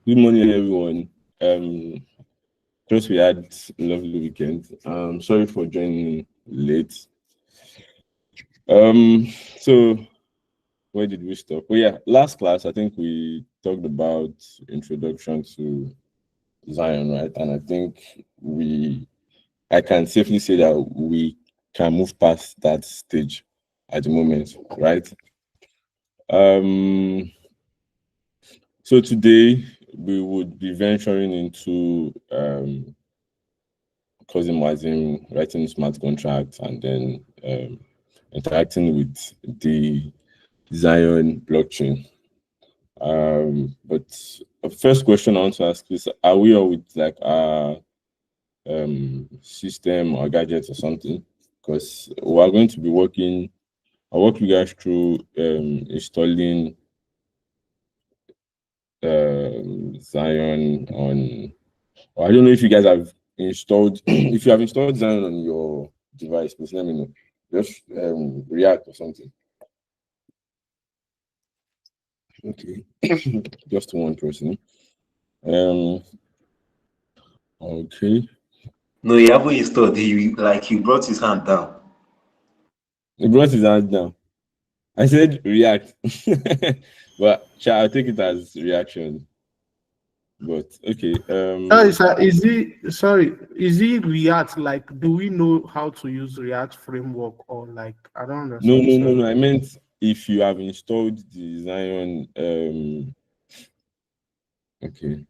Good morning, everyone. Just we had a lovely weekend. Sorry for joining late. So where did we stop? Oh yeah, last class I think we talked about introduction to Zion, right? And I think I can safely say that we can move past that stage at the moment, right? Um, so today we would be venturing into customizing, writing smart contracts, and then interacting with the Zion blockchain. But first question I want to ask is: are we all with like our system or gadgets or something? Because we are going to be working. I'll walk you guys through installing Zion on. Or I don't know if you guys have installed. If you have installed Zion on your device, please let me know. Just React or something. Okay, just one person. Um, okay. No, he haven't installed. He brought his hand down. He brought his hand down. I said React, but I'll take it as reaction. But okay. Is he React? Like, do we know how to use React framework or like I don't No, understand, no, no, sir. no. I meant if you have installed the Zion. Okay.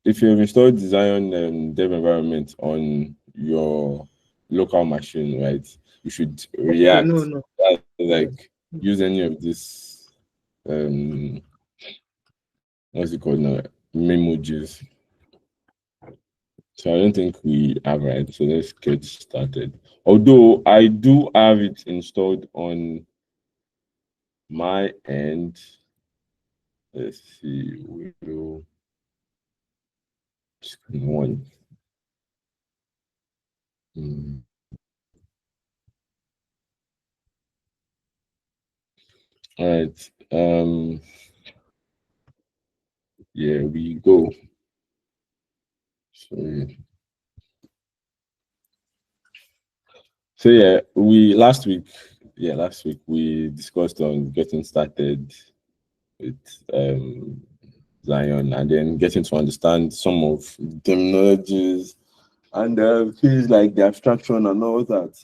If you have installed the Zion dev environment on your local machine, right? You should Okay, no, React. no. That's like use any of this what's it called now? Memojis. So I don't think we have, right. So let's get started. Although I do have it installed on my end. Let's see. We'll screen one. Mm. All right. Yeah, we go. So, yeah, last week we discussed on getting started with Zion and then getting to understand some of the terminologies and things like the abstraction and all that,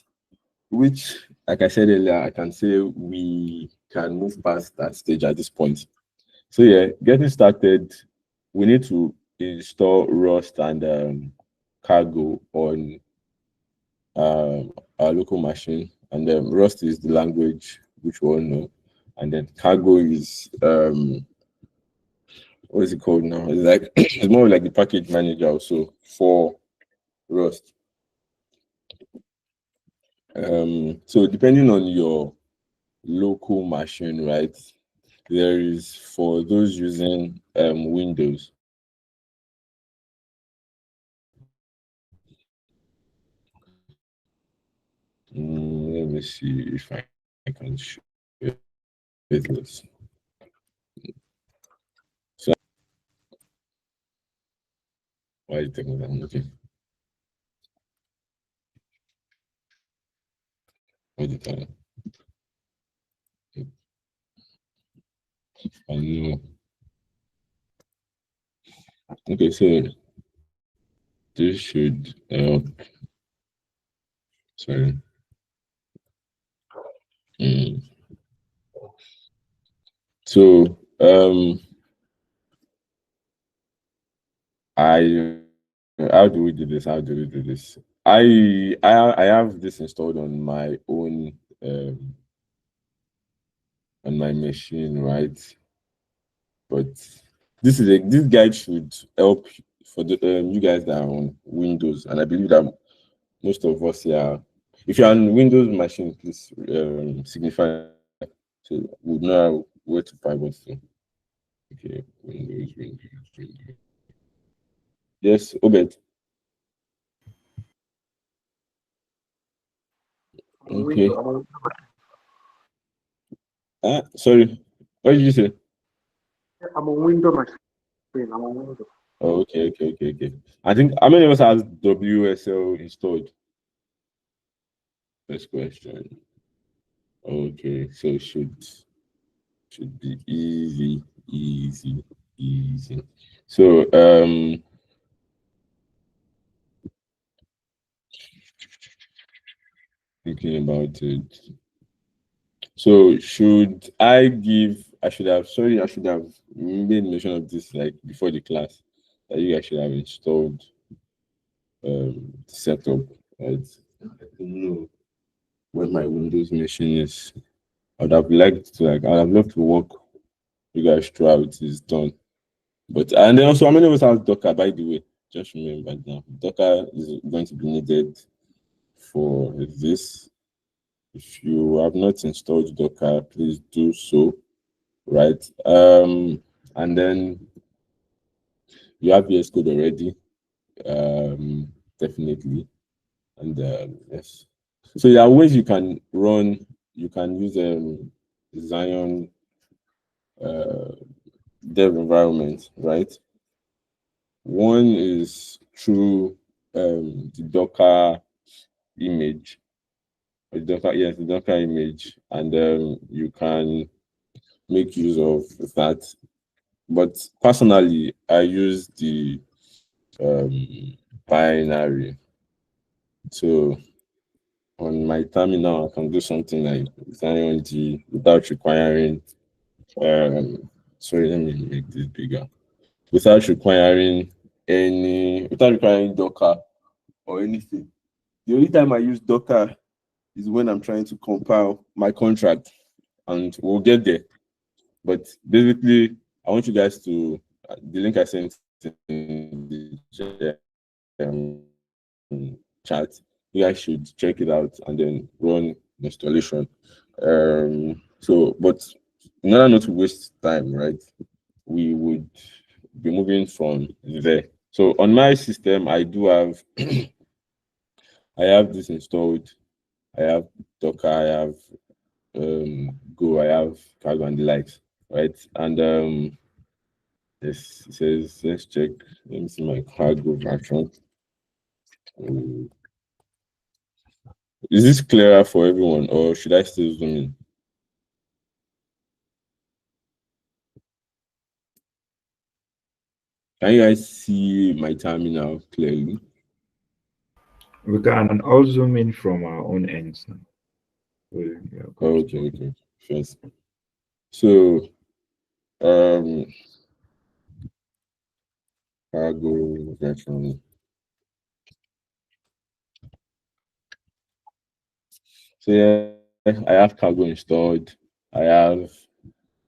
which, like I said earlier, I can say we can move past that stage at this point. So yeah, getting started, we need to install Rust and Cargo on our local machine, and Rust is the language which we all know, and then Cargo is what is it called now? It's like it's more like the package manager also for Rust. So depending on your local machine, right? There is for those using Windows. Let me see if I can share this. So why is it taking that? Okay, what is it? I know. Okay, so this should help. Sorry. Mm. So I how do we do this? How do we do this? I have this installed um on my machine, right? But this guide should help for the you guys that are on Windows, and I believe that most of us here, if you're on Windows machine, please signify so we know where to pivot to. Okay, Windows. Yes, Obed. I'm a Okay. window. Ah, sorry. What did you say? I'm a window machine. Oh, okay. I think how many of us has WSL installed? First question. Okay, so it should be easy. So thinking about it. So should I give? I should have. Sorry, I should have made mention of this like before the class that you guys should have installed the setup. Right? I don't know when my Windows machine is. I would have liked to like. I'd have loved to walk you guys through how it is done. But and then also, how many of us have Docker? By the way, just remember now, Docker is going to be needed for this. If you have not installed Docker, please do so. Right. And then you have VS Code already. Definitely. And yes. So there are ways you can run. You can use Zion uh, dev environment, right? One is through the Docker image, the Docker, yes, the Docker image, and you can make use of that. But personally, I use the binary. So on my terminal, I can do something like Zion D without requiring. Sorry, let me make this bigger. Without requiring without requiring Docker or anything. The only time I use Docker is when I'm trying to compile my contract, and we'll get there. But basically, I want you guys to the link I sent in the chat. You guys should check it out and then run the installation. But in order not to waste time, right? We would be moving from there. So on my system, I do have I have this installed. I have Docker. I have Go. I have Cargo and the likes, right? And this says let's check. Let me see my Cargo version. Um, Is this clearer for everyone, or should I still zoom in? Can you guys see my terminal clearly? We can all zoom in from our own ends now. Yeah, good. Okay. First. So um Cargo version. So yeah, I have Cargo installed. I have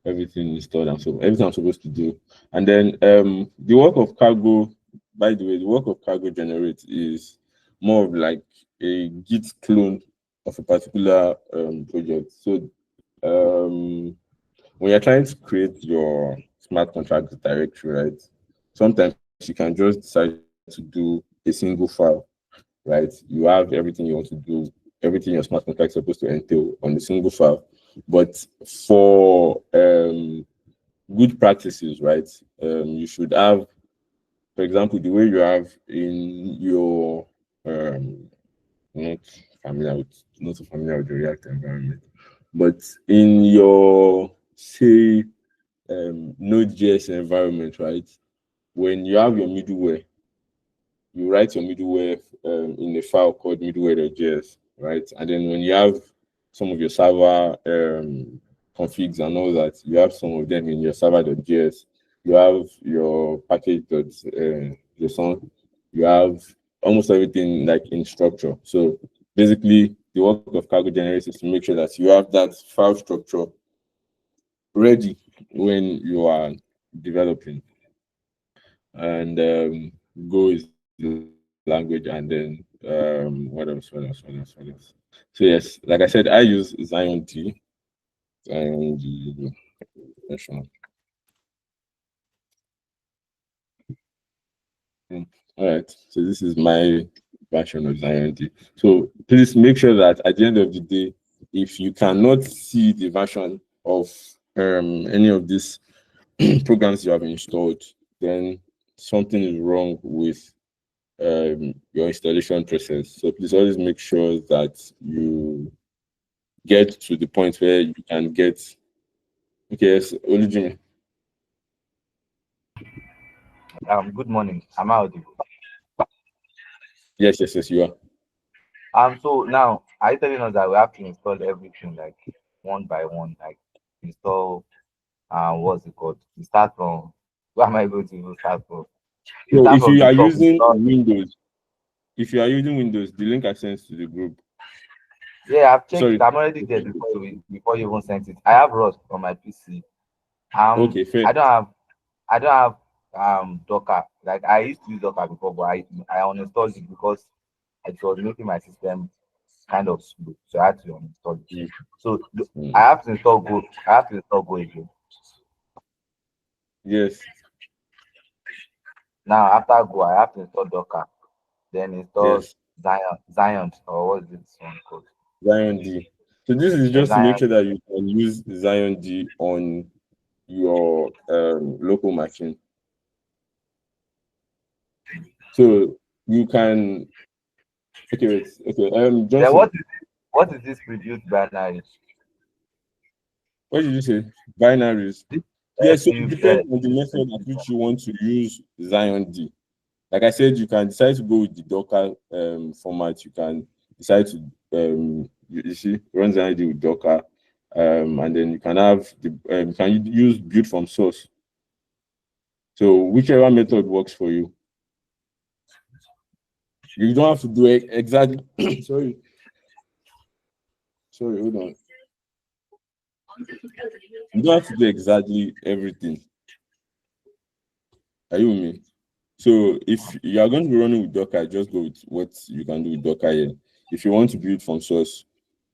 everything installed and so everything I'm supposed to do. And then the work of Cargo, by the way, the work of Cargo generate is more of like a Git clone of a particular project. So when you're trying to create your smart contract directory, right? Sometimes you can just decide to do a single file, right? You have everything you want to do, everything your smart contract is supposed to entail on the single file. But for good practices, right? You should have, for example, the way you have in your not not so familiar with the React environment, but in your say Node.js environment, right? When you have your middleware, you write your middleware in a file called middleware.js, right? And then when you have some of your server configs and all that, you have some of them in your server.js. You have your package.json. You have almost everything like in structure. So basically, the work of Cargo Generate is to make sure that you have that file structure ready when you are developing. And Go is the language, and then what else? So yes, like I said, I use Zion D version. Mm. All right, so this is my version of Zion D. So please make sure that at the end of the day, if you cannot see the version of any of these programs you have installed, then something is wrong with your installation process. So please always make sure that you get to the point where you can get. Okay, yes, only Jimmy. Good morning. Am I audible? Yes, you are. So now are you telling us that we have to install everything like one by one, like install what's it called? We start from where am I going to even start from? You So start if from you the are top, using install. Windows, if you are using Windows, the link I sent to the group. Yeah, I've checked it. Sorry. I'm already there before you even sent it. I have Rust on my PC. Okay, fair. I don't have Docker. Like I used to use Docker before, but I uninstalled it because it was making my system kind of slow. So I had to uninstall it. Mm, So I mm. have to install Go. I have to install Go again. Yes, Now after Go, I have to install Docker. Then install yes. Zion, or what's this one called? Zion D. So this is Yeah, just to make Zion. sure that you can use Zion D on your local machine. So you can. Okay, wait. Okay, Then Johnson. what is this produced binary? What did you say? Binaries. This Yeah, so it SU, depends on the method at which you want to use Zion D. Like I said, you can decide to go with the Docker format. You can decide to you see run Zion D with Docker, and then you can have the you can use build from source. So whichever method works for you. You don't have to do it exactly. sorry, hold on. You don't have to do exactly everything. Are you with me? So if you are going to be running with Docker, just go with what you can do with Docker here. If you want to build from source,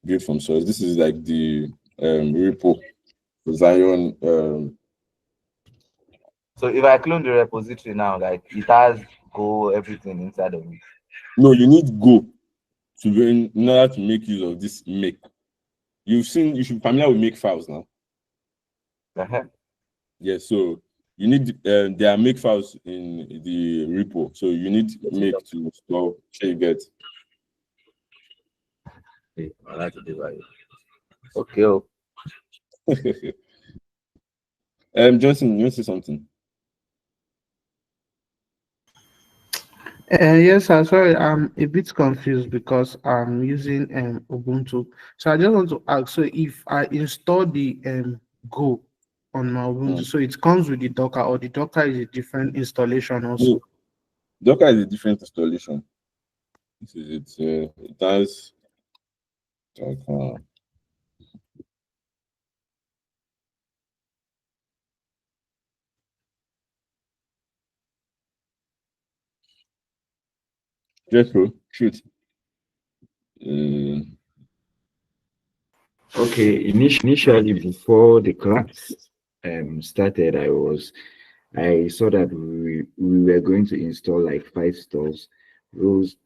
build from source. This is like the repo for Zion. so if I clone the repository now, like it has Go everything inside of it. No, you need Go to be in order to make use of this make. You should be familiar with make files now. Yes, so you need there are make files in the repo. So you need make to store. Sure you get. Okay, I'll have to do that. Okay. Oh. Johnson, you want to say something? Yes, sir. Sorry, I'm a bit confused because I'm using Ubuntu. So I just want to ask, so if I install the Go on my Ubuntu, Hmm. so it comes with the Docker, or the Docker is a different installation No, also? Docker is a different installation. This is it. It has Docker. Just bro, shoot. Uh, Okay, initially before the class started, I saw that we were going to install like 5 stores, Rust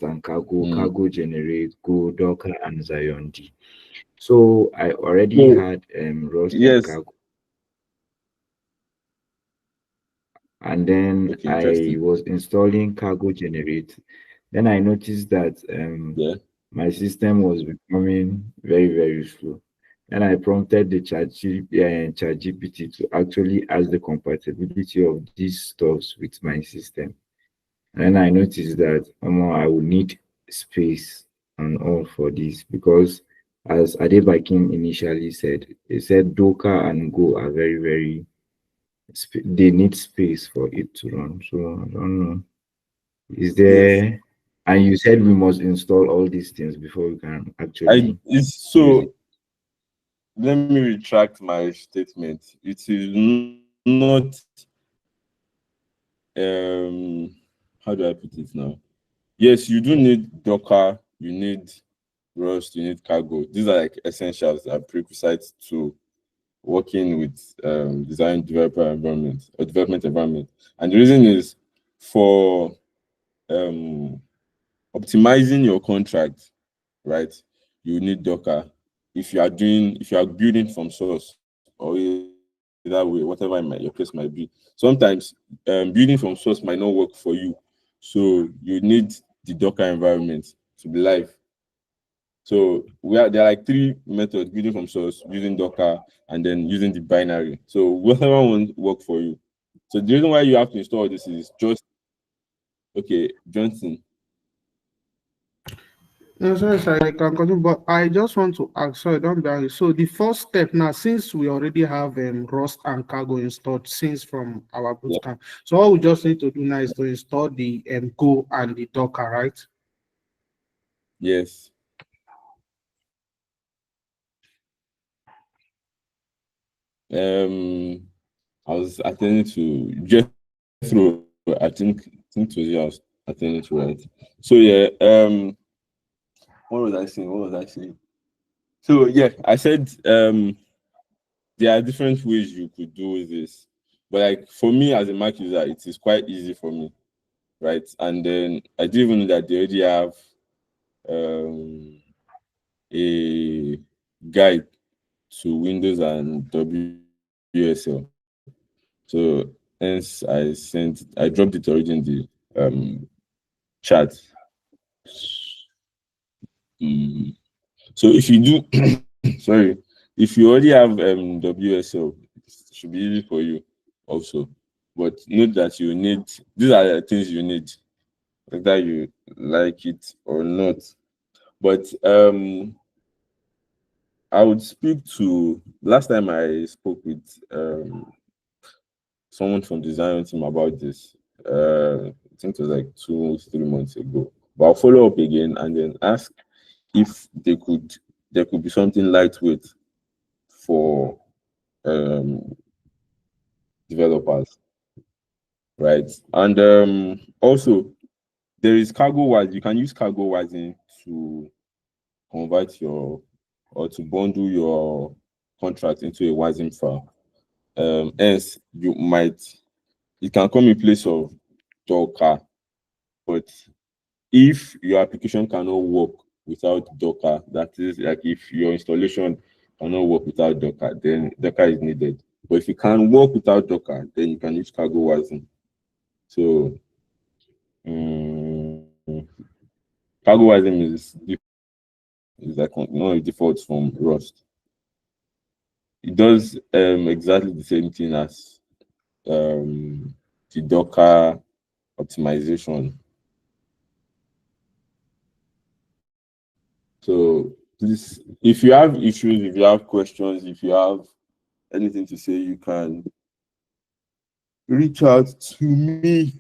and hmm. Cargo Generate, Go, Docker, and Zion D. So I already So had Rust and yes, Cargo, and then okay, I interesting. was installing Cargo Generate. Then I noticed that Yeah. my system was becoming very, very slow. And I prompted the ChatGPT to actually ask the compatibility of these stuffs with my system. And I noticed that I will need space and all for this because, as Adebakin initially said, he said Docker and Go are very, very, they need space for it to run. So I don't know. Is Yes. there, and you said we must install all these things before we can I actually it's use it. so let me retract my statement. It is not how do I put it now? Yes, you do need Docker, you need Rust, you need Cargo. These are like essentials that are prerequisites to working with design developer environment or development environment. And the reason is for um, optimizing your contract, right? You need Docker. If you are building from source, always use Rust. that way, whatever your case might be. Sometimes building from source might not work for you, so you need the Docker environment to be live. So there are like three methods: building from source, using Docker, and then using the binary. So whatever one work for you. So the reason why you have to install this is just okay, Johnson. No, sorry, sorry, I can continue, but I just want to ask, sorry, don't be angry. So the first step now, since we already have Rust and Cargo installed since from our Yeah. bootcamp, so all we just need to do now is to install the Go and the Docker, right? Yes. I was attending to Jethro. I think it was you I was attending to, right? So yeah. What was I saying? What was I saying? So yeah, I said there are different ways you could do this, but like for me as a Mac user, it is quite easy for me, right? And then I didn't even know that they already have um a guide to Windows and WSL. So hence I dropped it already in the chat. Mm. So if you do sorry, if you already have WSL, it should be easy for you also. But note that you need these are the things you need, whether you like it or not. But I would speak to last time I spoke with someone from the design team about this. I think it was like 2, 3 months ago. But I'll follow up again and then ask if there could be something lightweight for developers, right? And also there is CargoWise. You can use CargoWise to convert your or to bundle your contract into a WASM file. Hence, it can come in place of Docker, but if your application cannot work without Docker, that is like if your installation cannot work without Docker, then Docker is needed. But if you can work without Docker, then you can use CargoWise. So um, CargoWise is like one of the defaults from Rust. It does exactly the same thing as the Docker optimization. So please, if you have issues, if you have questions, if you have anything to say, you can reach out to me.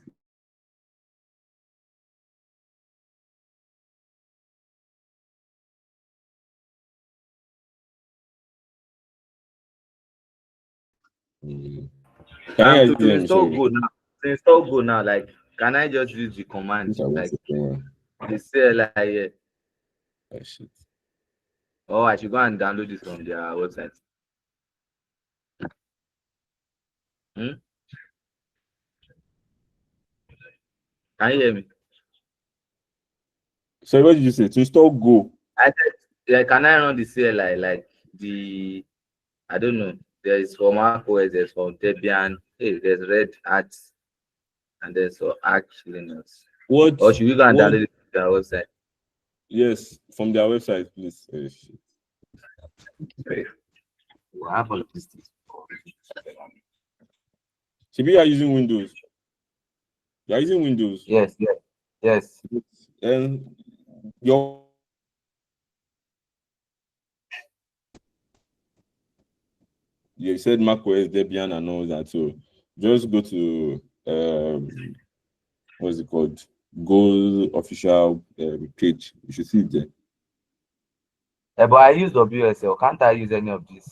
Mm. Can you guys To hear me? install Sorry. Go now, like, can I just use the command Think I went like to somewhere. the CLI, Oh, shit. or I should go and download this from their website? Hmm? Can you hear me? Sorry, what did you say? To install Go. I said, yeah, can I run the CLI like the I don't know. There is for Mac OS, there's for Debian, hey, there's Red Hat, and there's for Arch Linux. What? Or should we go and What? download it from their website? Yes, from their website, please. Shit. Right. We'll have all of these things. Should you are using Windows? You are using Windows. Yes, yes, yes. And your you said macOS, Debian, and all that. So just go to what's it called? Go official page. You should see it there. But I use WSL. Can't I use any of these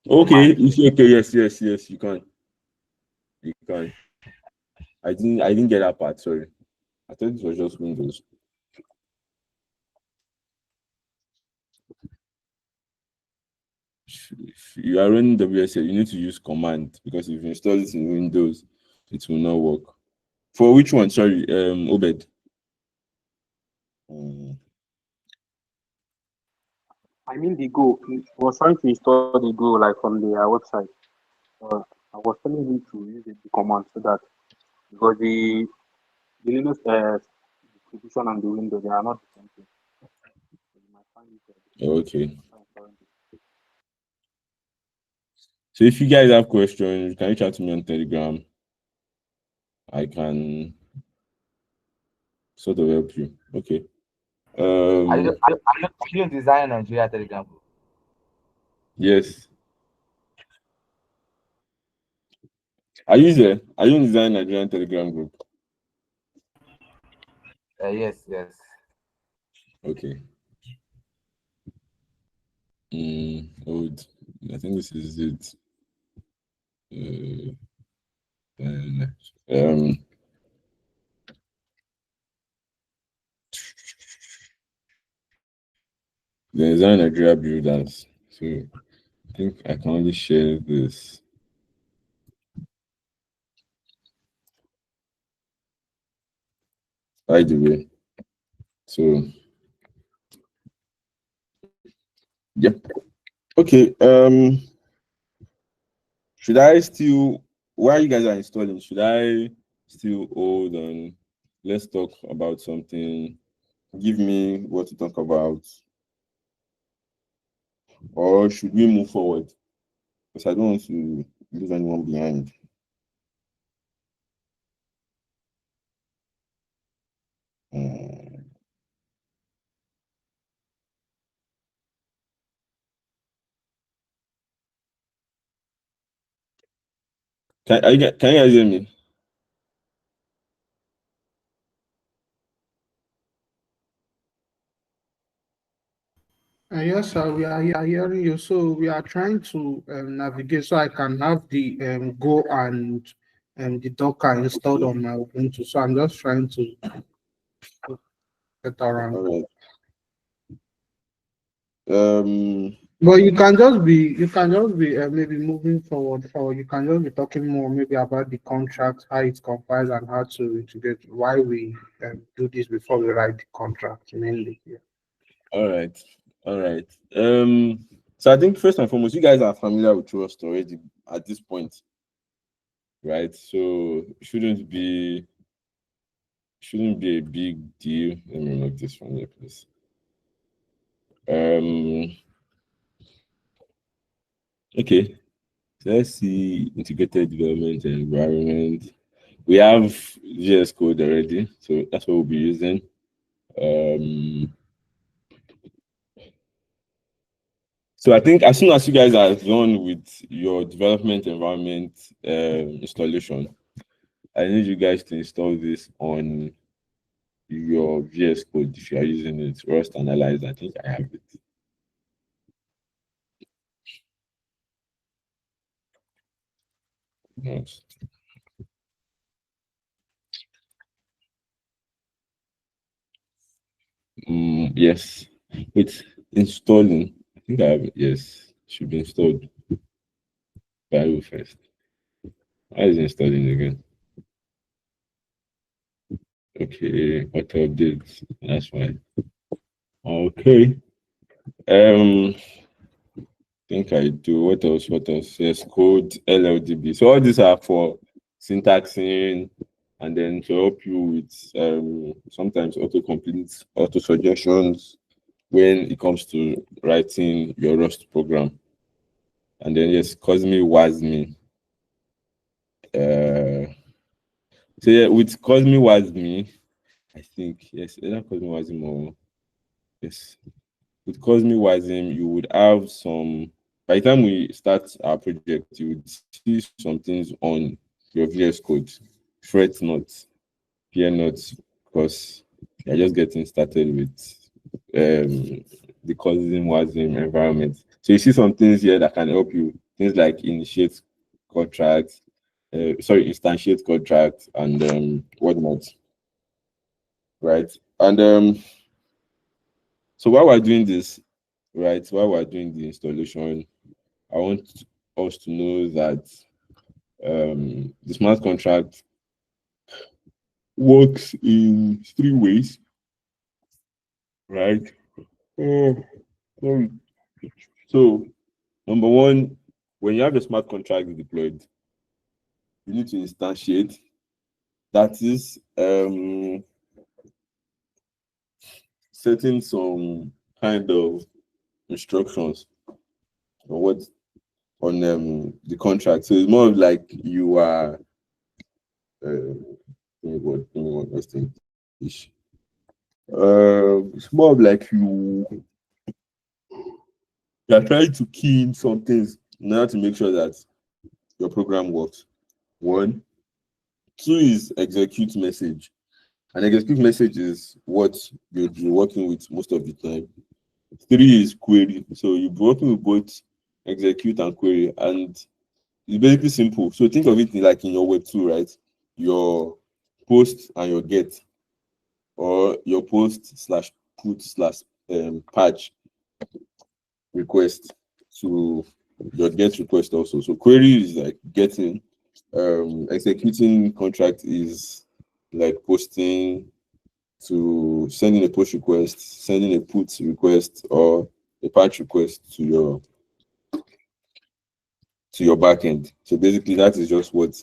Okay, commands? okay, yes, you can. You can. I didn't get that part, sorry. I thought it was just Windows. If you are running WSL, you need to use command because if you install it in Windows, it will not work. For which one? Sorry, Obed. Mm, I mean the Go. I was trying to install the Go like from their website. I was telling him to use the command so that because the Linux distribution and the Windows they are not the same thing. So you might find it Okay. after installing it. So if you guys have questions, you can reach out to me on Telegram. I can sort of help you. Okay. Um. Are you design Nigeria Telegram group? Yes. Are you there? Are you in Design Nigerian Telegram group? Yes, yes. Okay. Old. I think this is it. Then, the Design Nigeria builders. So I think I can only share this. By the way. So yep. Okay. Should I still while you guys are installing, should I still hold on? Let's talk about something. Give me what to talk about, or should we move forward? Because I don't want to leave anyone behind. Mm. Can you guys hear me? Yes, sir, we are hearing you. So we are trying to navigate so I can have the Go and the Docker installed on my Ubuntu. So I'm just trying to get around. All right. Um. But you can just be maybe moving forward, or you can just be talking more maybe about the contract, how it compiles, and how to integrate. Why we do this before we write the contract mainly. Yeah. All right. All right. So I think first and foremost, you guys are familiar with Trust already at this point, right? So it shouldn't be a big deal. Let me remove this from here, please. Um. Okay. So let's see integrated development environment. We have VS Code already, so that's what we'll be using. Um. So I think as soon as you guys are done with your development environment installation, I need you guys to install this on your VS Code if you are using it. Rust Analyze, I think I have it. Yes. Yes. It's installing. I think I have it. Yes. Should be installed. Bio first. Why is it installing again? Okay. Auto updates. That's fine. Okay. Think I do. What else? What else? Yes, code LLDB. So all these are for syntaxing and then to help you with sometimes autocomplete, auto suggestions when it comes to writing your Rust program. And then yes, Cosme Wasme. Uh so yeah, with Cosme Wasme, I think yes, either Cosme Wasme or yes. With Cosme Wasm, you would have some. By the time we start our project, you would see some things on your VS Code. Fret not, fear not, because you're just getting started with the Cosm Wasm environment. So you see some things here that can help you. Things like initiate contracts, instantiate contracts, and whatnot, right? And so while we're doing this, right, while we're doing the installation, I want us to know that the smart contract works in three ways, right? Oh, sorry. So, number one, when you have a smart contract deployed, you need to instantiate. That is setting some kind of instructions on what on the contract. So it's more of like you are give me one last thing. It's more of like you're trying to key in some things in order to make sure that your program works. One, two is execute message. And execute message is what you're working with most of the time. Three is query. So you're working with both execute and query, and it's basically simple. So think of it like in your web tool, right? Your post and your get, or your post slash put slash patch request to your get request also. So query is like getting, executing contract is like posting to sending a push request, sending a put request, or a patch request to your backend. So basically, that is just what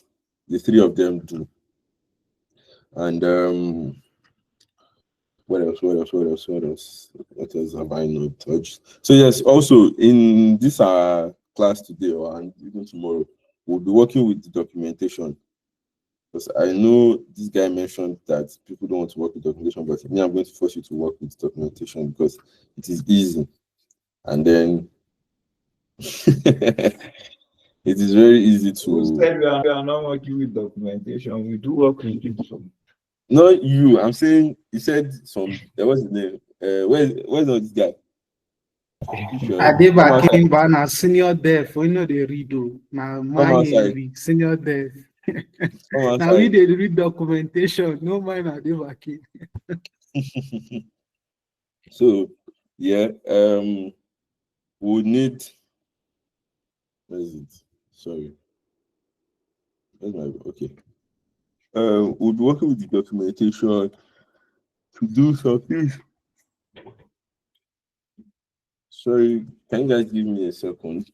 the three of them do. And what else? What else? What else? What else? What else have I not touched? So yes, also in this class today or and even tomorrow, we'll be working with the documentation. Because I know this guy mentioned that people don't want to work with documentation, but me, I'm going to force you to work with documentation because it is easy. And then it is very easy Who to. said we are not working with documentation? We do work with it. Not you. I'm saying he said some. What's his name? Where's not this guy? Sure. Come Adeba outside. Kimba senior dev. We know they read. Now Come my outside. senior dev. Come Now we outside. they read documentation. No mind Adeba Kim. So yeah, we need. Where is it? Sorry. Where's my okay? We'll be working with the documentation to do something. Sorry, can you guys give me a second?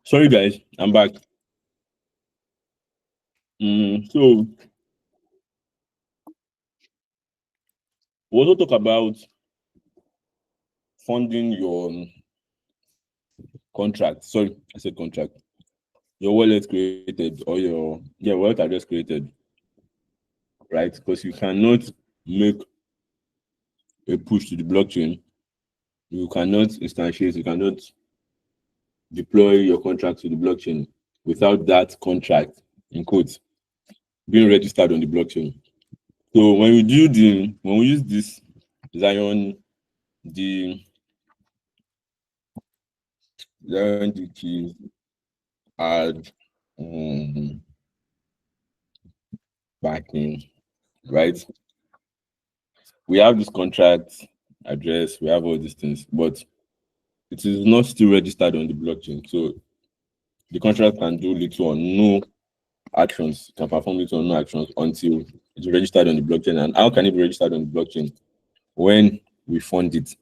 Sorry, guys, I'm back. So we also talk about funding your contract. Sorry, I said contract. Your wallet created or your wallet address created, right? Because you cannot make a push to the blockchain. You cannot instantiate. You cannot deploy your contract to the blockchain without that contract in quotes being registered on the blockchain. So when we use this Zion, the Zion the keys add backing, right? We have this contract address, we have all these things, but it is not still registered on the blockchain. So the contract can do little or no actions, can perform little or no actions until it's registered on the blockchain. And how can it be registered on the blockchain? When we fund it.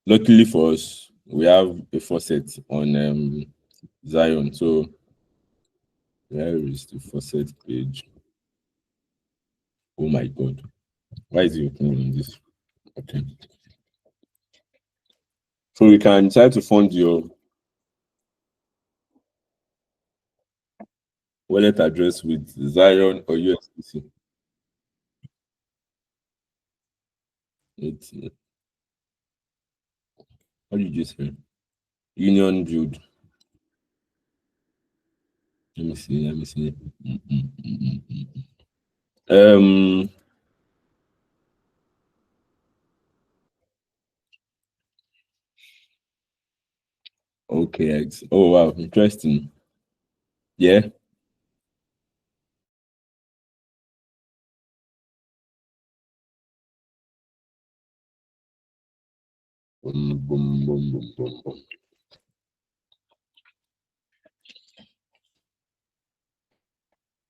Luckily for us, we have a faucet on Zion. So where is the faucet page? Oh my god. Why is it opening on this? Okay. So we can decide to fund your wallet address with Zion or USDC. It's What did you say? Union build. Let me see. Let me see. Um. Okay. Oh wow. Interesting. Yeah. Boom, boom, boom, boom, boom, boom.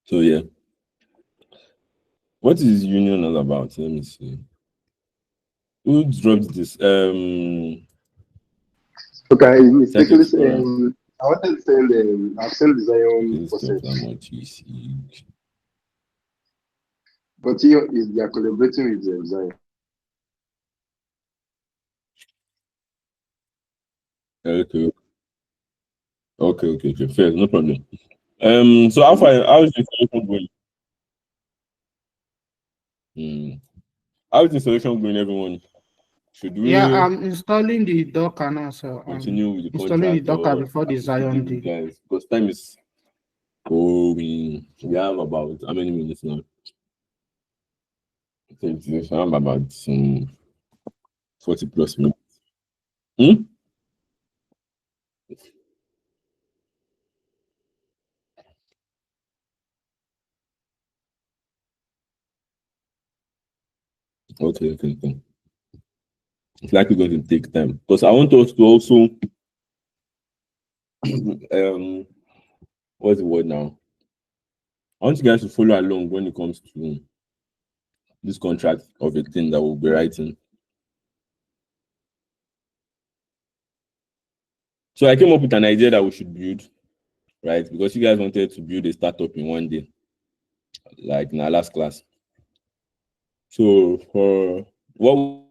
So yeah. What is union all about? Let me see. Who dropped this? Okay, I Tech mistakenly Explorer. I wanted to send I've sent the Okay, Zion this stuff process, that much you see. but here is they are collaborating with Zion. Okay, okay. Fair, no problem. So how is the installation going? Hmm. How is the installation going, everyone? Should Yeah, we I'm installing the Docker now, so I'm continue with the installing the contract Docker or before I the should still give Zion you day. guys because time is going. We have about how many minutes now? Okay, we have about 40 plus minutes. Hmm? Okay. It's likely going to take time because I want us to also um what's the word now? I want you guys to follow along when it comes to this contract of a thing that we'll be writing. So I came up with an idea that we should build, right? Because you guys wanted to build a startup in one day, like in our last class. So for what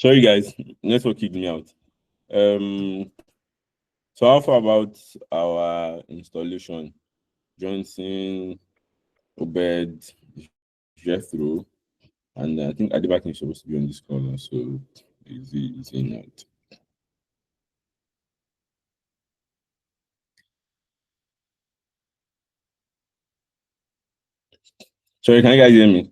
Sorry, guys, network kicked me out. So how far about our installation? Johnson, Obed, Jethro, and I think Adibak is supposed to be on this call now, so is he not? Sorry, can you guys hear me?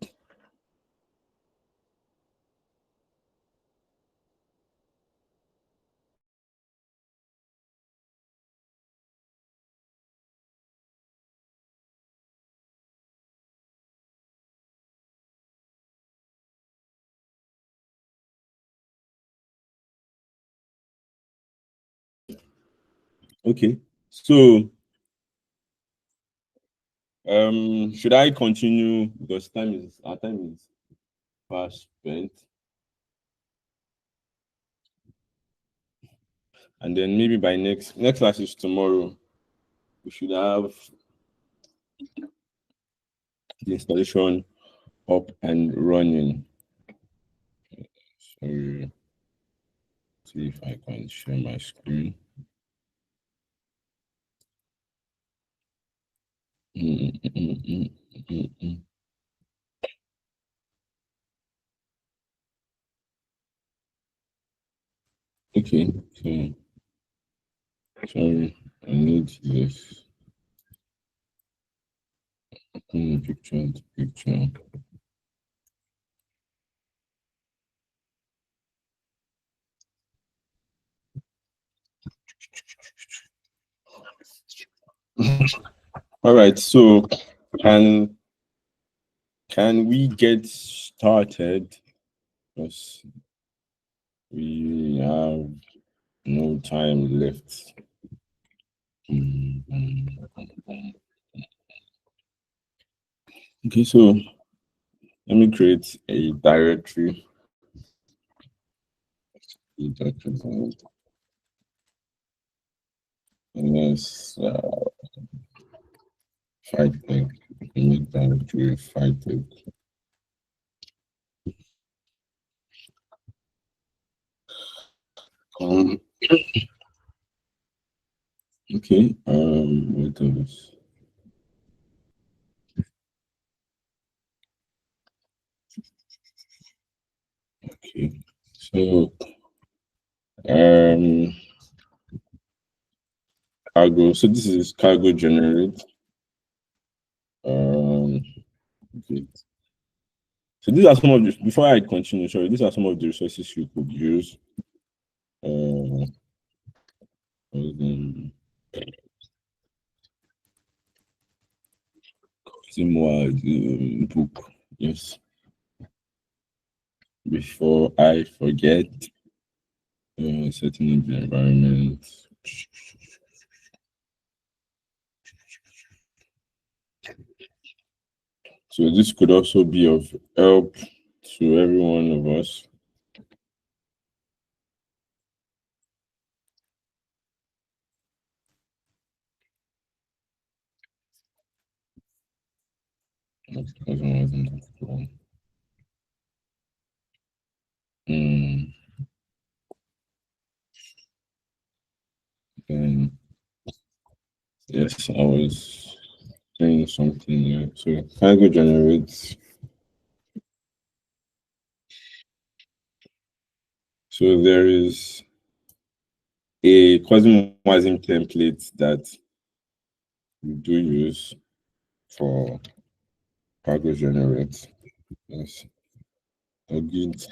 Okay. So should I continue because our time is fast spent, and then maybe by next class is tomorrow. We should have the installation up and running. So see if I can share my screen. Okay, so sorry, I need this picture. All right, so can we get started? Because we have no time left. Okay, so let me create a directory. And let's fight tech. Make directory fight tech. Okay, what else? Okay, so cargo. So this is cargo generate. Okay. So these are some of the, before I continue, sorry, these are some of the resources you could use. More book, yes. Before I forget, setting up the environment. So this could also be of help to every one of us. And yes, I was saying something here. So cargo generates. So there is a cosmosm template that we do use for cargo generate. Yes. Git.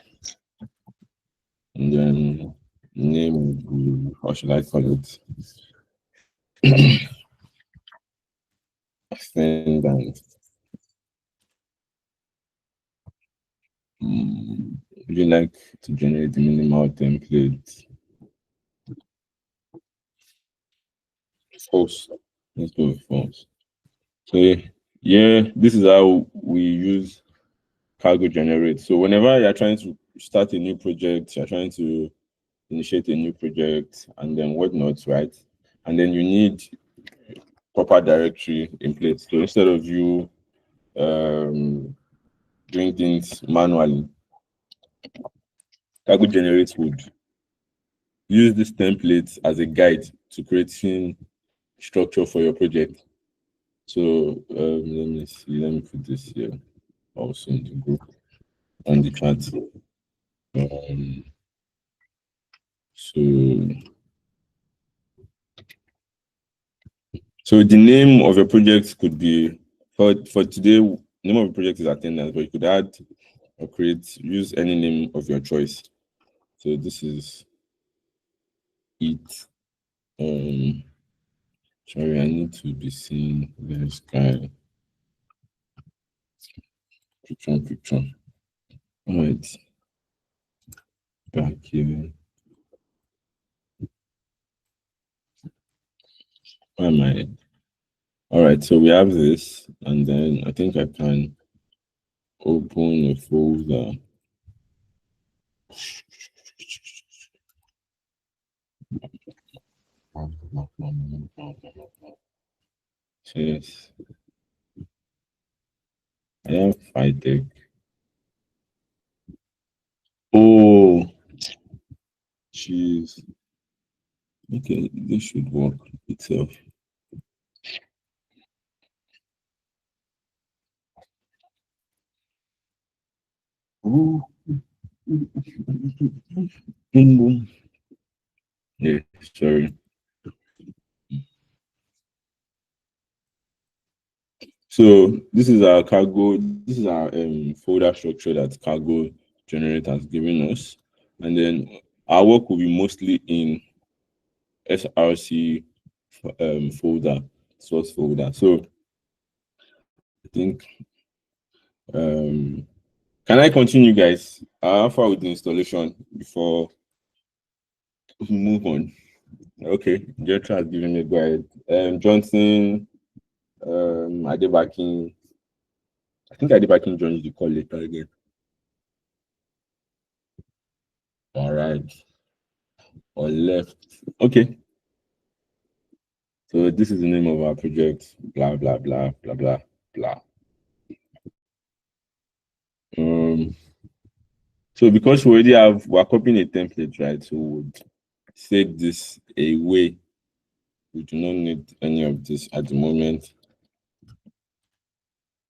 And then name would be, how should I call it? Send and would you like to generate the minimal template? False. Let's go with false. So yeah, this is how we use cargo generate. So whenever you're trying to start a new project, you're trying to initiate a new project and then whatnot, right? And then you need proper directory in place. So instead of you doing things manually, Cargo generates would use this template as a guide to creating structure for your project. So let me see. Let me put this here also in the group on the chat. So the name of your project could be for today. Name of the project is attendance, but you could add or use any name of your choice. So this is it. Sorry, I need to be seeing this guy. Picture. All right. Back here. Where am I? All right, so we have this, and then I think I can open a folder. Yes. I have FiTech. Oh, jeez. Okay, this should work itself. Ooh. Yeah, sorry. So this is our cargo. This is our folder structure that cargo generator has given us, and then our work will be mostly in SRC folder, source folder. So I think can I continue, guys? How far with the installation before we move on? Okay, Jetra has given me a guide. Johnson, Adebakin. I think Adebakin joins the call later again. All right. Or left. Okay. So this is the name of our project. Blah blah blah blah blah blah. So because we're copying a template, right? So we'll take this away. We do not need any of this at the moment.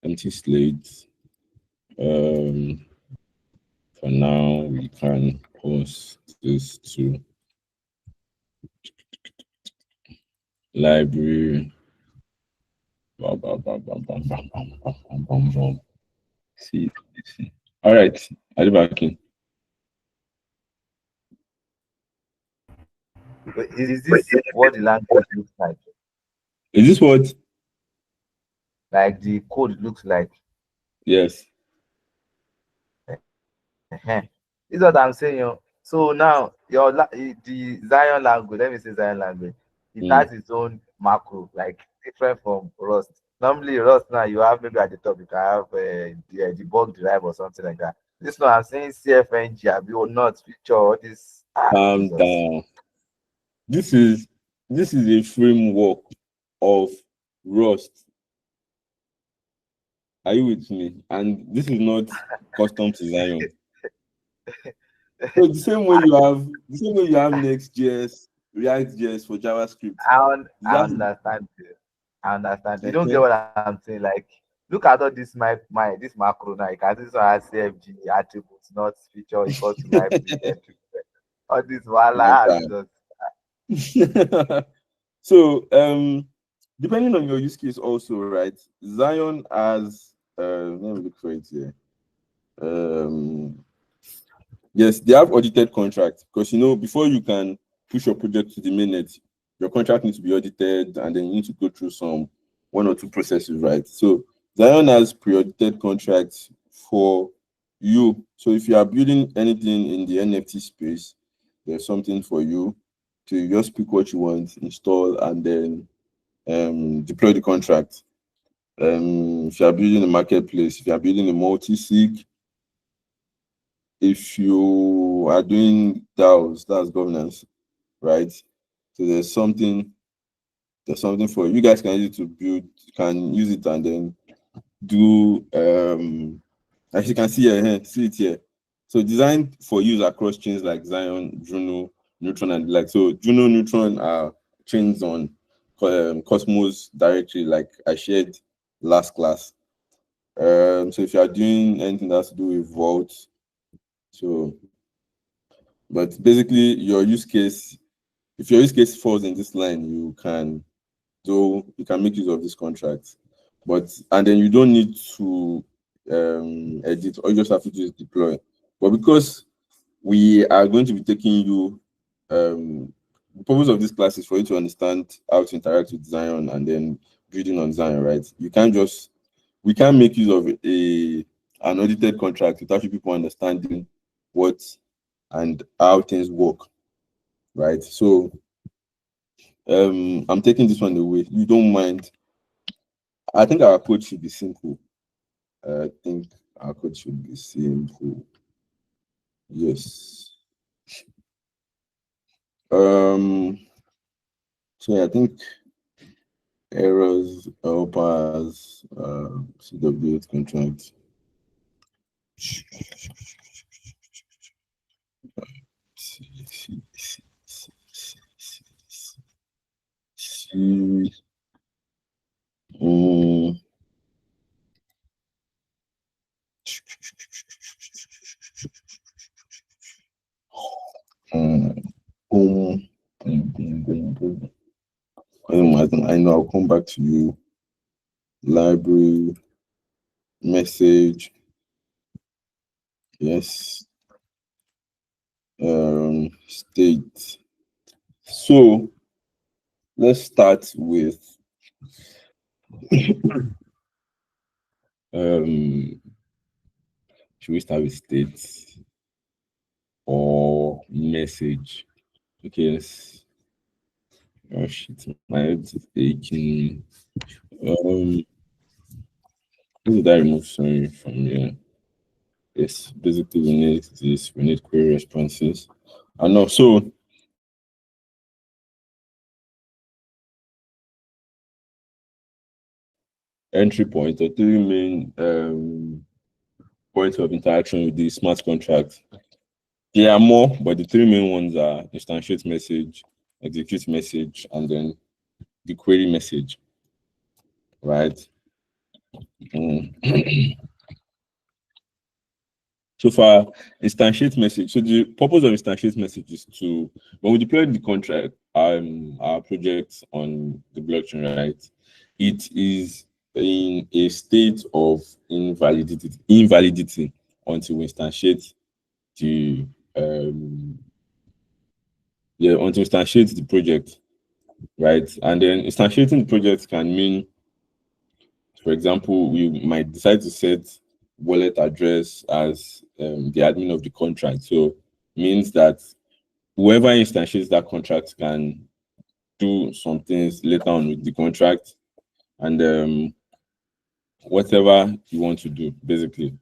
Empty slate. For now, we can post this to library. See. All right, I'll be back in. Is this what the language looks like? Is this what? Like the code looks like? Yes. This is what I'm saying. So now the Zion language, let me say Zion language, it has its own macro, like different from Rust. Normally Rust now you have maybe at the top you can have the debug drive or something like that. This one I'm saying CFNG, or not feature all this. Calm down. This is a framework of Rust. Are you with me? And this is not custom to Zion. So the same way you have Next.js, React.js for JavaScript. I understand. I understand. You don't get what I'm saying. Like, look at all this this macro now. You can see this one has CFG attributes, not feature equal to my entry. All this voila. So depending on your use case also, right? Zion has let me look for it here. Yes, they have audited contracts because before you can push your project to the mainnet, your contract needs to be audited and then you need to go through some 1 or 2 processes, right? So Zion has pre-audited contracts for you. So if you are building anything in the NFT space, there's something for you to just pick what you want, install, and then deploy the contract. If you are building a marketplace, if you are building a multi-sig, if you are doing DAOs, that's governance, right? So there's something for you guys can use it to build, you can use it and then do as you can see here, see it here. So designed for use across chains like Zion, Juno, Neutron, and like so. Juno, Neutron are chains on Cosmos directory, like I shared last class. So if you are doing anything that has to do with Vault, so but basically your use case, if your use case falls in this line, you can make use of this contract. But and then you don't need to edit, or you just have to just deploy. But because we are going to be taking you the purpose of this class is for you to understand how to interact with Zion and then building on Zion, right? We can't make use of an audited contract without you people understanding what and how things work, right? So I'm taking this one away. You don't mind. I think our code should be simple. I think our code should be simple. Yes. So yeah, I think errors, helpers, CW contract. Mm, mm, boom, boom, boom, boom, boom. I know I'll come back to you. Library, message, yes. State. So let's start with um should we start with state or message? Okay, yes. Oh shit, my head is aching. What did I remove sorry from here? Yes, basically we need this, we need query responses. And also entry point or three main points of interaction with the smart contract. There are more, but the three main ones are instantiate message, execute message, and then the query message, right? Mm. So far, instantiate message. So the purpose of instantiate message is to when we deploy the contract, our project on the blockchain, right? It is in a state of invalidity until we instantiate the until we instantiate the project, right? And then instantiating the project can mean, for example, we might decide to set wallet address as the admin of the contract. So means that whoever instantiates that contract can do some things later on with the contract and whatever you want to do, basically,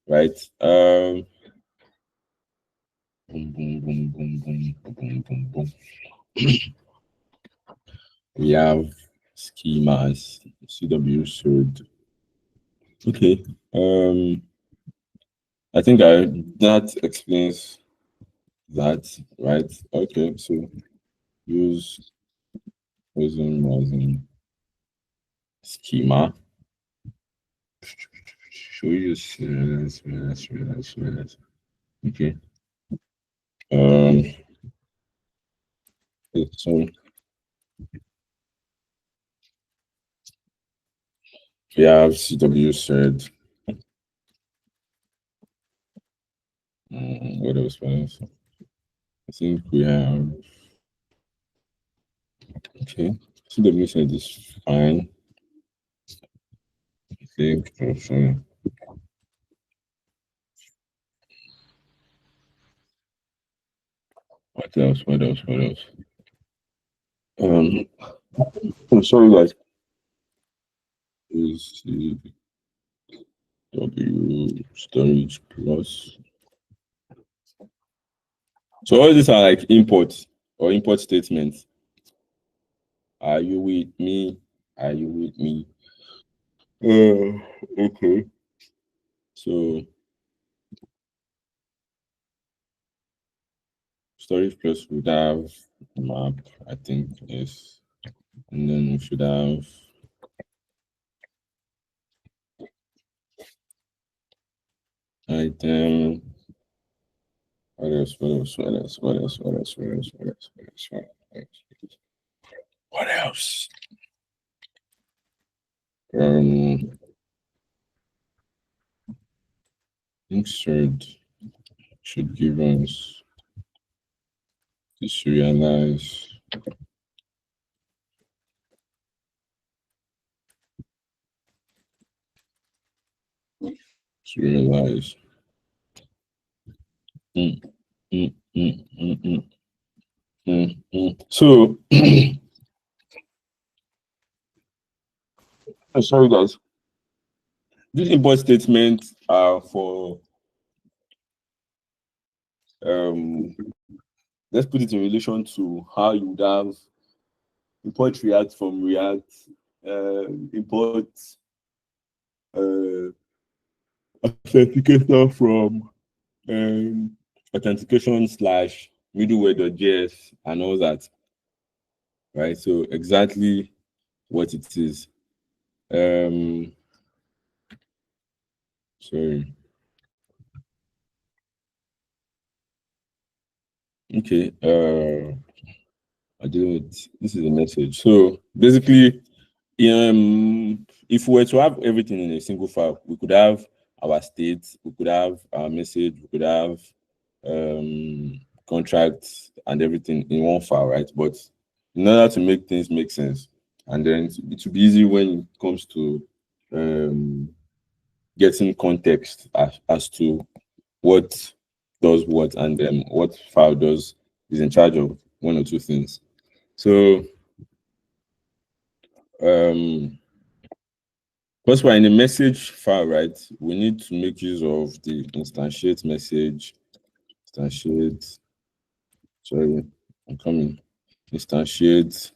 right? Boom, boom, boom, boom, boom, boom, boom, boom. We have schemas, CW third. Okay. I think that explains that, right? Okay, so use rising schema. Should we use okay. So we have CW said. What else? What else? I think we have okay. CW said is fine. I think also. What else? What else? What else? I'm sorry, guys. Is W storage plus. So all these are like imports or import statements. Are you with me? Are you with me? Okay. So storage plus would have map, I think, yes. And then we should have item. What else? What else? What else? What else? What else? What else? What else? What else? What else? What else? Should give us serialize. Serialize. Mm, mm, mm, mm, mm, So, sorry guys. These import statements are for let's put it in relation to how you would have import React from React, import uh, authenticator from authentication slash middleware.js and all that, right? So exactly what it is. Sorry. Okay. I didn't. This is a message. So basically, if we were to have everything in a single file, we could have our state, we could have our message, we could have contracts and everything in one file, right? But in order to make things make sense, and then it will be easy when it comes to getting context as to what does what and what file does is in charge of one or two things. So because we're in a message file, right? We need to make use of the instantiate message, instantiate, sorry, I'm coming, instantiate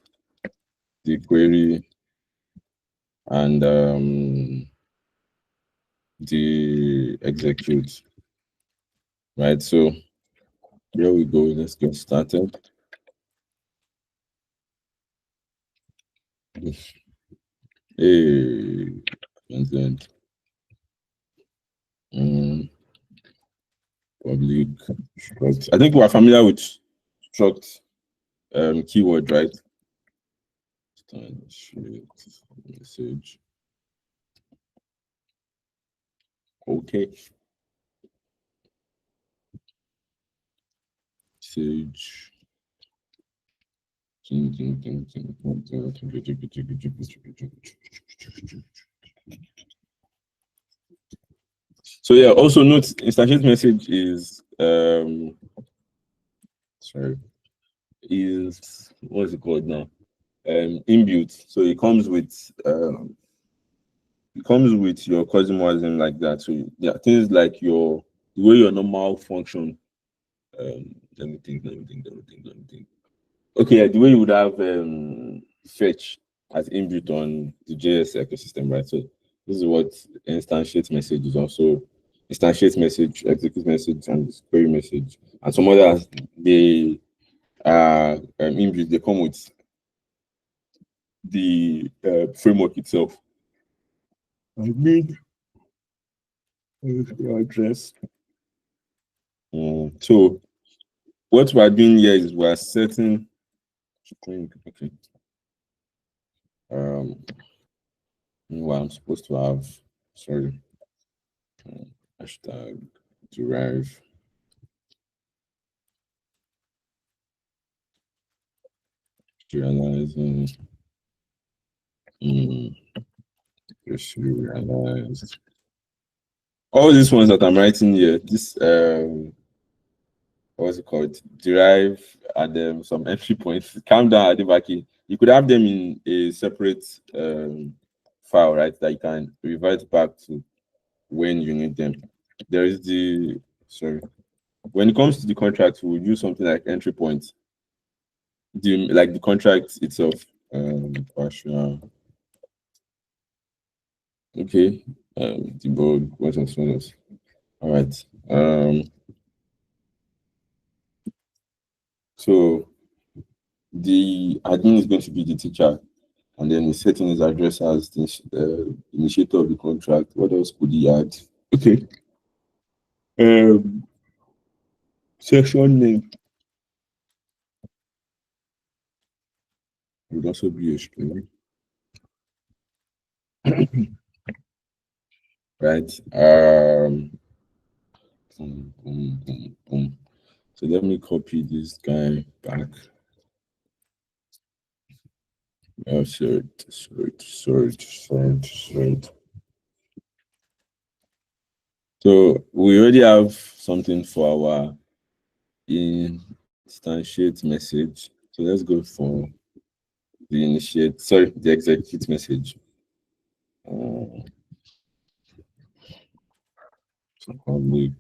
the query and the execute, right? So here we go, let's get started. Hey, and then public struct. I think we are familiar with struct keyword, right? Message. Okay. Message. So yeah, also note instantiate message is sorry, is what's it called now? Inbuilt. So it comes with your cosmosm like that. So yeah, things like the way your normal function. Let me think. Okay, yeah, the way you would have fetch as inbuilt on the JS ecosystem, right? So this is what instantiate message is also instantiate message, execute message, and query message, and some others they are inbuilt. They come with the framework itself. I made address. So what we're doing here is we're setting. Okay. What I'm supposed to have. Sorry. Hashtag derive. Realizing. Just realized. All these ones that I'm writing here, this what's it called? Derive and some entry points. Calm down, Adibaki. You could have them in a separate file, right? That you can revert back to when you need them. There is when it comes to the contract, we'll use something like entry points. The contract itself. Partial. Okay. Debug. What's on? All right. So the admin is going to be the teacher, and then he's setting his address as the initiator of the contract. What else could he add? Okay. Section name would also be a string, right? Boom, boom, boom, boom. So let me copy this guy back. Oh, sorry. So we already have something for our instantiate message. So let's go for the execute message. Public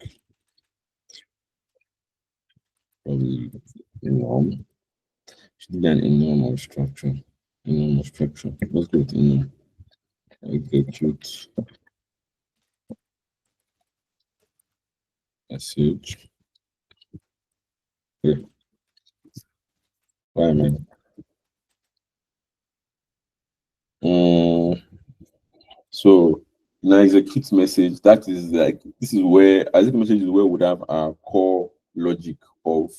enum. Should be an enum or structure. Enum or structure. Let's go with enum. Execute message. Okay. Why am I? So now execute message, that is like this is where execute message is where we would have our core logic of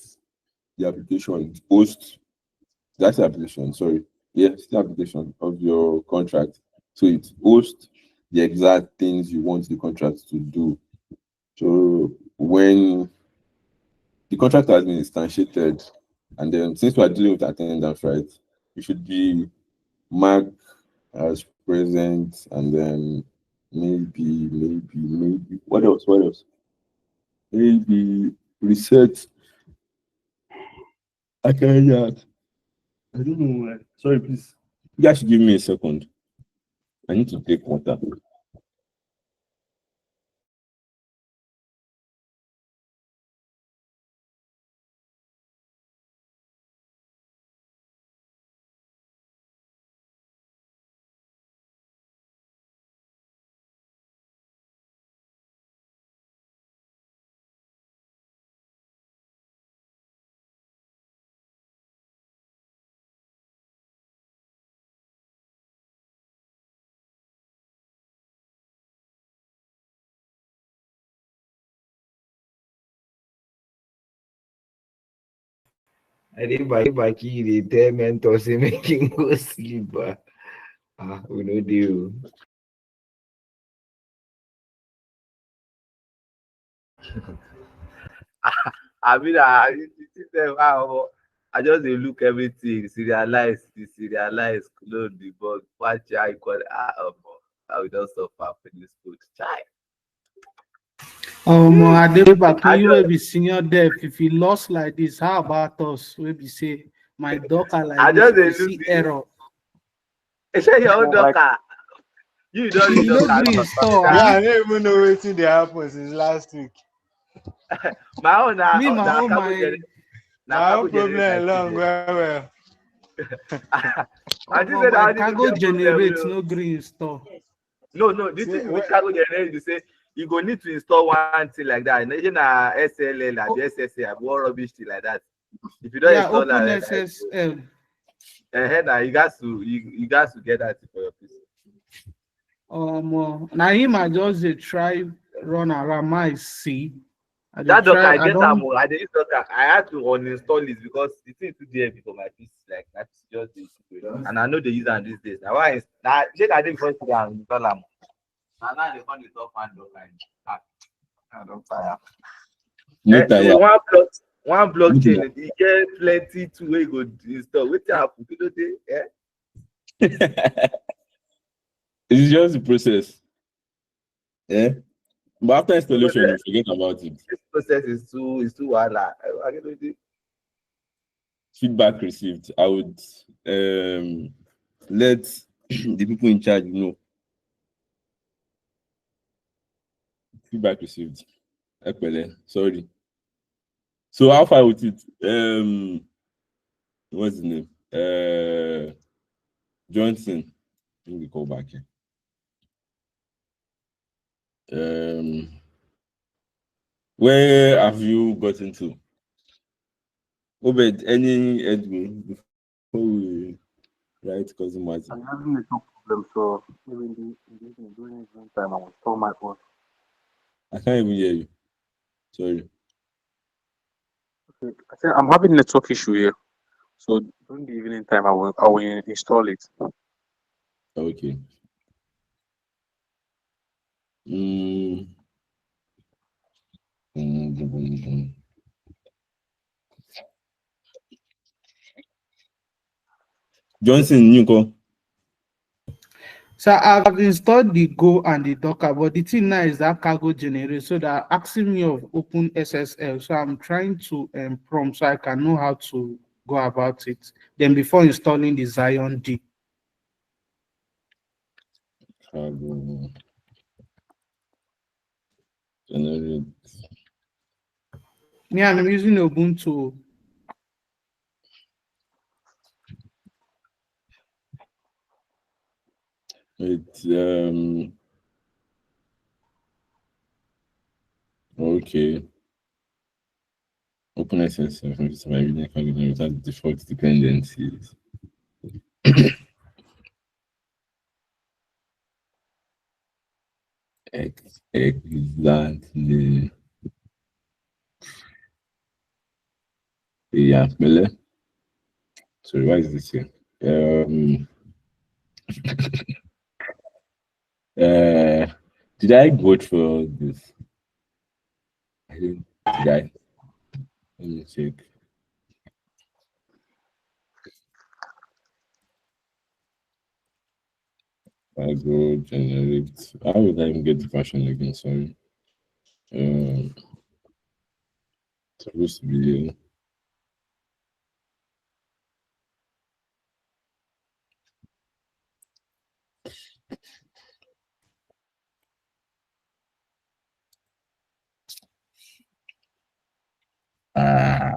the application post that's the application, sorry. Yes, the application of your contract. So it hosts the exact things you want the contract to do. So when the contract has been instantiated, and then since we are dealing with attendance, right, it should be marked as present, and then maybe what else? What else? Maybe reset. I can that. I don't know why. Sorry, please. You guys should give me a second. I need to take water. I did back the tell mentor say make him go sleep. We no deal. I mean, I just dey look everything, serialize, clone the bug, watch how you call it. I will just suffer for this food. Chai. Adebaku, I you will just, be senior dev. If he lost like this, how about us? We be say my daughter like I this. just If dey you look see error, share your own Like docker. You don't read he no docker. green store. Yeah, Abi? I don't even know wetin dey happen since last week. My own Me, my na own, My own cargo generate my problem long children. well. I think say that my only me cargo get problem. generate no green store. No. The See, thing with cargo generate be say you go need to install one thing like that. Imagine na SLL and the SSA and one rubbish thing like that. If you don't Yeah, install open that, SSL. now you got to get that for your PC. Now him I just dey try run around my see. That docker I get am. I dey use docker. I had to uninstall it because the thing too heavy for my PC. Like that's just the and I know they use am these days. Now why? Now shey I dey first day and install am. Now they come the top and docker. I don't fire. No So tire. one blockchain, e get plenty tool wey you go install. Wetin happen? Kí ló dé? It's just the process. Yeah. But after Because installation, you forget about it. this process is too wahala. Feedback received. I would let the people in charge know. Feedback received. Ekpele, sorry. So how far with it? What's his name? Johnson. Let me call back here. Where have you gotten to? Obed, any Edwin before we write cousin Martin? I'm having a problem, so maybe in the evening, during evening time, I will store my phone. I can't even hear you. Sorry. Okay. I said I'm having network issue here, so during the evening time, I will install it. Okay. Mm, mm. Johnson, Newco. So I've installed the Go and the Docker, but the thing now is that cargo generator. So they're asking me of open SSL. So I'm trying to prompt so I can know how to go about it. Then before installing the Zion D. Cargo generate. Me, I'm using Ubuntu. It's okay. Open SSL from this my cargo generator without default dependencies. Exactly. Yeah, Mele. Sorry, why is this here? Uh, did I vote for this? I didn't. Did I? Let me check. I go generate. How would I even get the version again? Sorry. It's supposed to be. Ah,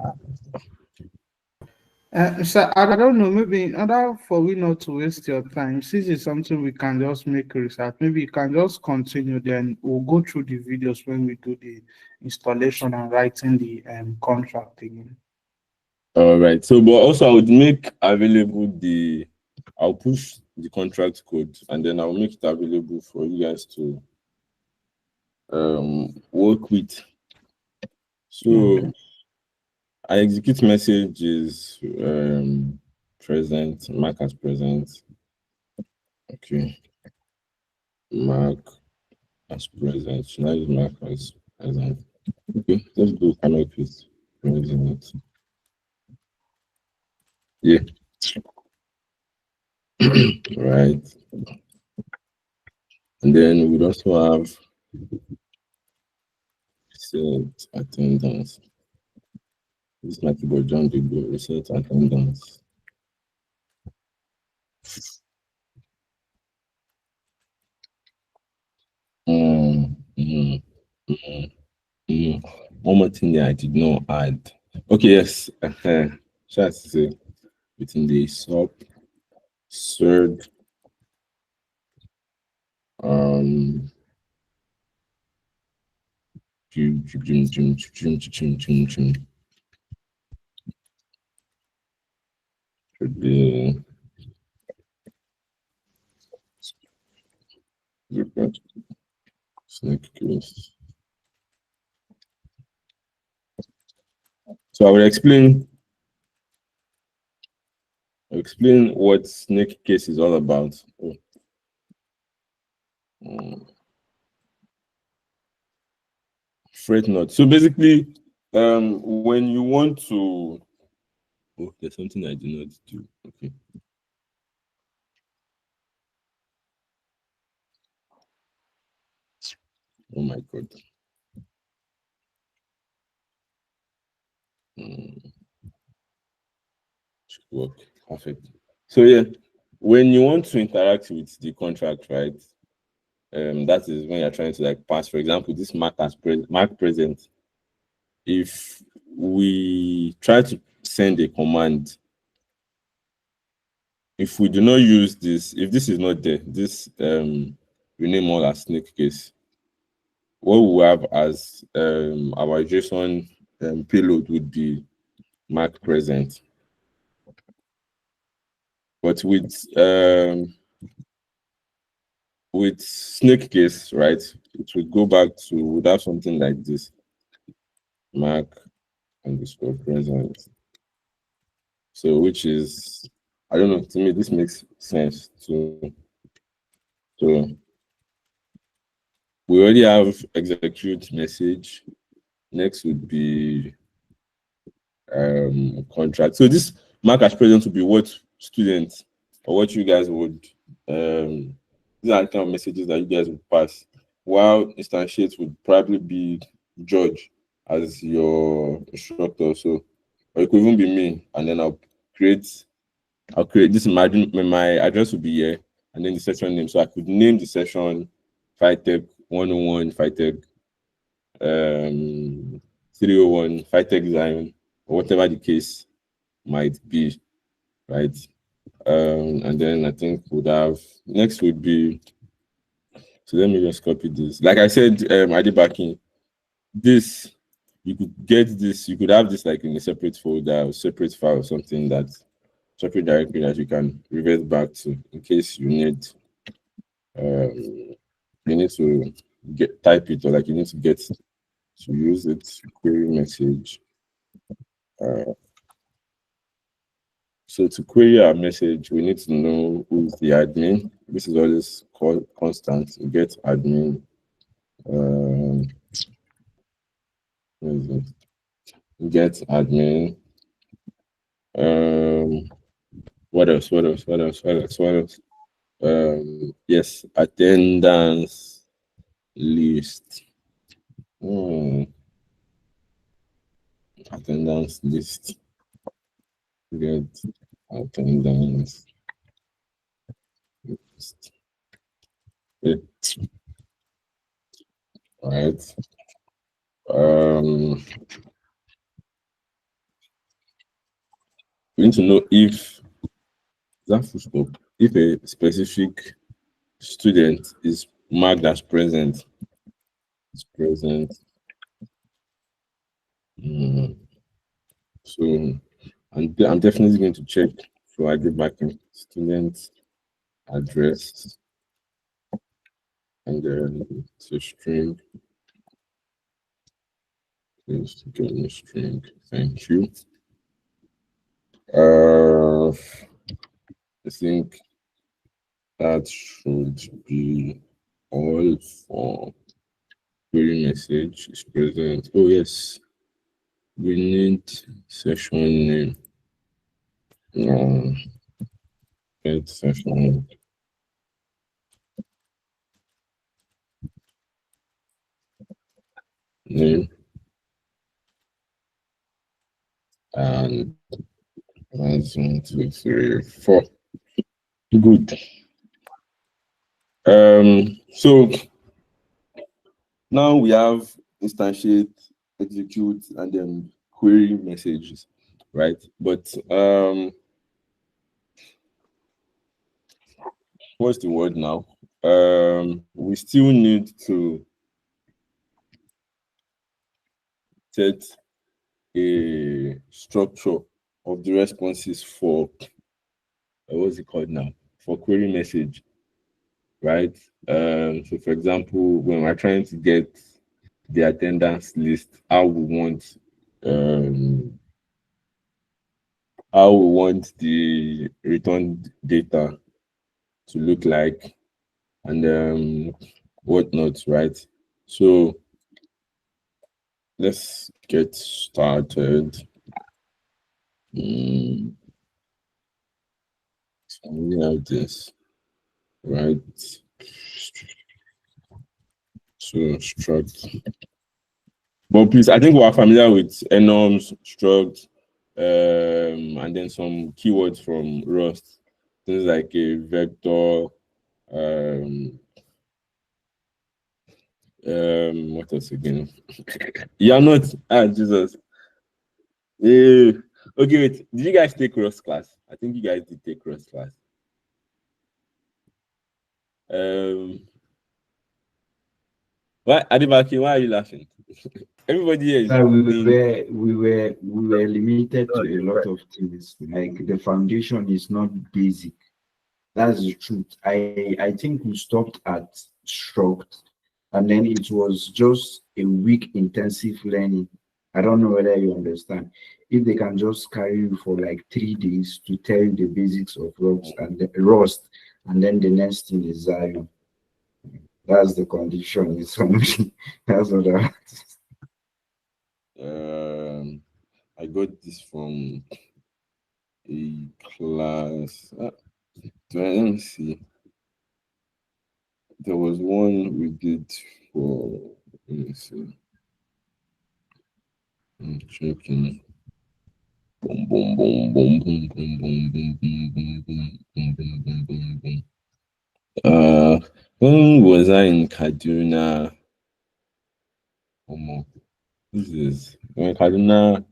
So I don't know, maybe in order for we not to waste your time, since it's something we can just make research, maybe you can just continue, then we'll go through the videos when we do the installation and writing the contract again. all right. So, but also I would make available the. I'll push the contract code and then I'll make it available for you guys to work with. So Okay. I execute messages present, mark as present. Okay, mark as present. Should I use mark as present? Okay, let's do connect with present. Yeah, right. And then we'd also have set attendance. This is my keyboard, John Digbo, reset attendance. Mm, mm, mm, mm. One more thing that I did not add. Okay, yes. Shall I say within the sub third um should be snake case. So I will explain what snake case is all about. Oh, freight note. So basically, when you want to, oh, there's something I did not do. Okay. Oh my god. Should work perfect. So yeah, when you want to interact with the contract, right? That is when you're trying to like pass, for example, this mark present. If we try to send a command, if we do not use this, if this is not there, this rename all as snake case. What we have as our JSON payload would be mark present. But with snake case, right, it will go back to would have something like this: mark underscore present. So which is, I don't know, to me this makes sense too. So we already have execute message. Next would be contract. So this mark as present would be what students or what you guys would these are the kind of messages that you guys would pass. While instantiate would probably be George as your instructor. So or it could even be me, and then I'll create this. Imagine my address will be here, and then the session name. So I could name the session FiTech 101, FiTech 301, FiTech Zion, or whatever the case might be, right? And then I think would have next would be, so let me just copy this. Like I said, I did backing this. You could get this. You could have this like in a separate folder, or separate file, something that separate directory that you can revert back to in case um, you need to get type it, or like you need to get to use it. Query message. Uh, so to query our message, we need to know who's the admin. This is always called constant. Get admin. Um, where is it? Get admin. Um, what else? What else? What else? What else? What else? Yes, attendance list. Hmm, attendance list. Get attendance list. Yeah, right. We need to know if that full stop. If a specific student is marked as present, is present. Mm, so I'm definitely going to check. So I go back in student address and then to string. Please give me string. Thank you. I think that should be all for query message is present. Oh yes, we need session name. Get session name and 1, 2, 3, 4. Good. So now we have instantiate, execute, and then query messages, right? But what's the word now? We still need to set a structure of the responses for what's it called now? For query message, right? So for example, when we're trying to get the attendance list, um how we want the returned data to look like, and whatnot, right? So let's get started. So we have this, right? So struct. But please, I think we are familiar with enums, struct, and then some keywords from Rust, things like a vector, um, what else again? You're not, Jesus. Eh, okay, wait. Did you guys take Rust class? I think you guys did take Rust class. Why, Adibaki, why are you laughing? Everybody here is So we doing. were limited to a lot of things. Like the foundation is not basic. That's the truth. I think we stopped at struct, and then it was just a week intensive learning. I don't know whether you understand. If they can just carry you for like 3 days to tell you the basics of Rust, and then the next thing is Zion. That's the condition. It's only that's what I Um, I got this from a class. Let me see. There was one we did for. Let me see. I'm checking. Boom, boom, boom, boom, boom, boom, boom, boom, boom, boom, boom, boom, boom, boom, boom, boom. When was I in Kaduna? Omo, this is when Kaduna.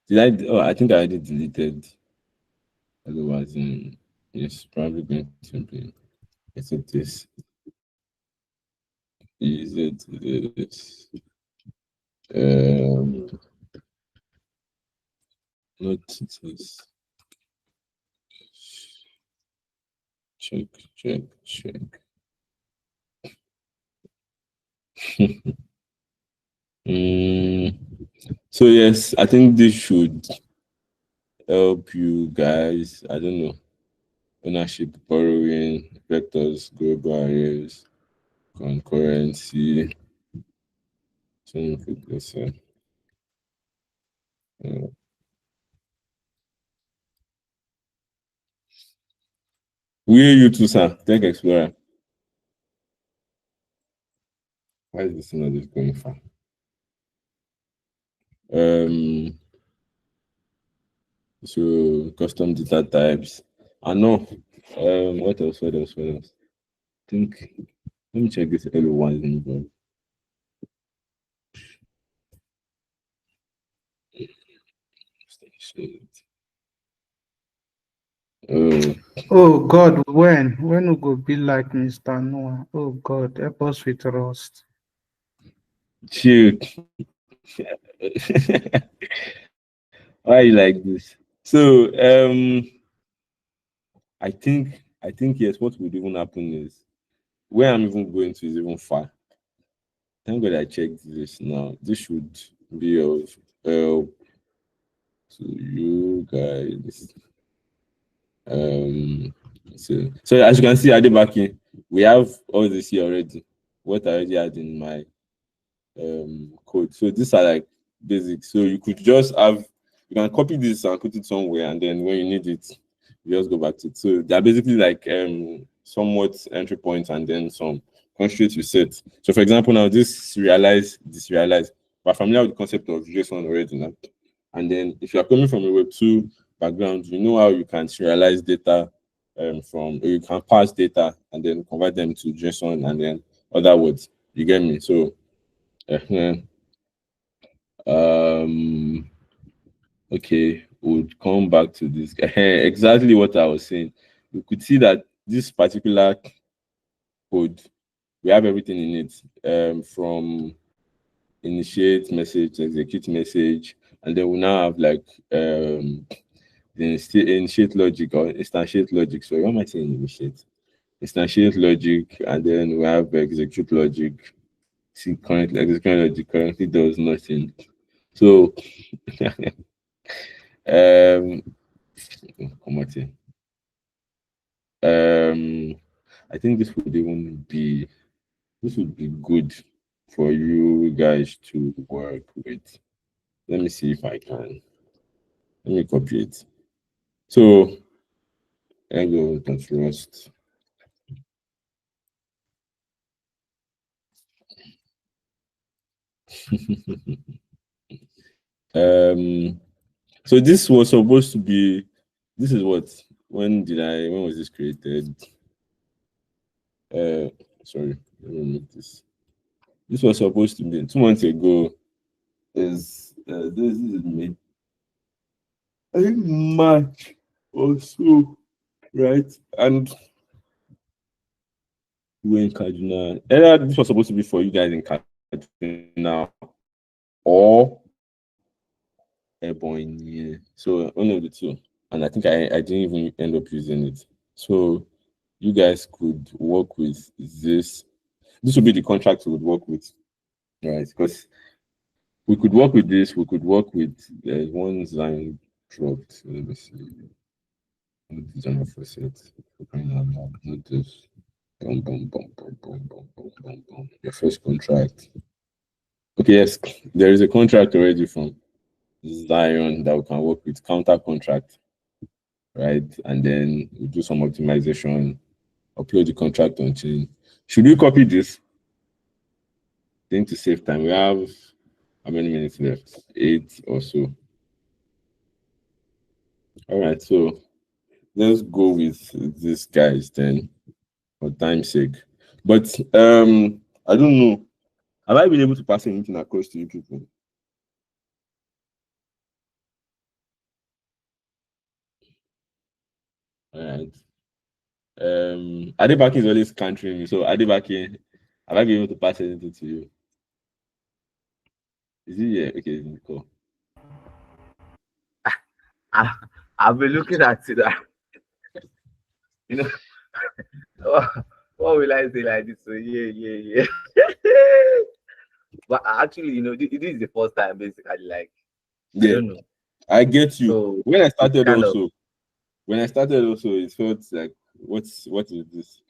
Did I? Oh, I think I already deleted. Otherwise, it's probably going to be. Is it this? Is it this? Um, not this. Check, check, check. Mm, so yes, I think this should help you guys. I don't know. Ownership, borrowing, vectors, global arrays, concurrency. So let me put this in. Uh, Where you to, sir? Tech Explorer. Why is this not just going far? Um, so custom data types. I know. What else? What else? What else? Think. Let me check this L1 involved. Uh, Oh God, when we go be like Mr. Noah? Oh God, help us with Rust. chill. Why you like this? So I think yes, what would even happen is where I'm even going to is even far. Thank God I checked this now. This should be of help to you guys. Um so as you can see at the back end, we have all this here already. What I already had in my code. So these are like basic. So you could just have you can copy this and put it somewhere, and then when you need it, you just go back to it. So they're basically like somewhat entry points and then some constraints you set. So for example, now this serialize, deserialize. We're familiar with the concept of JSON already now. And then if you're coming from a Web2 background, you know how you can serialize data from you can pass data and then convert them to JSON and then other words. You get me? So uh, um, okay, we'll come back to this. Exactly what I was saying. We could see that this particular code, we have everything in it, from initiate message, execute message, and then we now have like the initiate logic or instantiate logic. So what am I saying? Initiate, instantiate logic, and then we have execute logic. See, currently execute logic currently does nothing. So um come on here. Um, I think this would be good for you guys to work with. Let me see if I can. Let me copy it. So I go trust. um, so this was supposed to be. This is what. When was this created? Uh, sorry. Let me make this. This was supposed to be 2 months ago. This is May. I think March or so, right? And we're in Kaduna. This was supposed to be for you guys in Kaduna. or Airborne. Yeah. So one of the two. And I think I didn't even end up using it. So you guys could work with this. This would be the contract we would work with, right? Because we could work with this. We could work with there's one line dropped. Let me see. Design for set. Not this. Boom, boom, boom, boom, boom, boom, boom, boom, boom. Your first contract. Okay, yes, there is a contract already from Zion that we can work with counter contract, right? And then we do some optimization, upload the contract on chain. Should we copy this? Think to save time. We have how many minutes left? 8 or so. All right, so let's go with this guys then for time's sake. But I don't know. Have I been able to pass anything across to you people? All right. Adebaki is always countering me. So Adebaki, have I been able to pass anything to you? Is he here? Okay, cool. I, I've been looking at it. You know, what will I say like this? So yeah. But actually, this is the first time basically. Like, I Yeah, don't know. I get you. So When I it's started kind of also, it felt like what is this?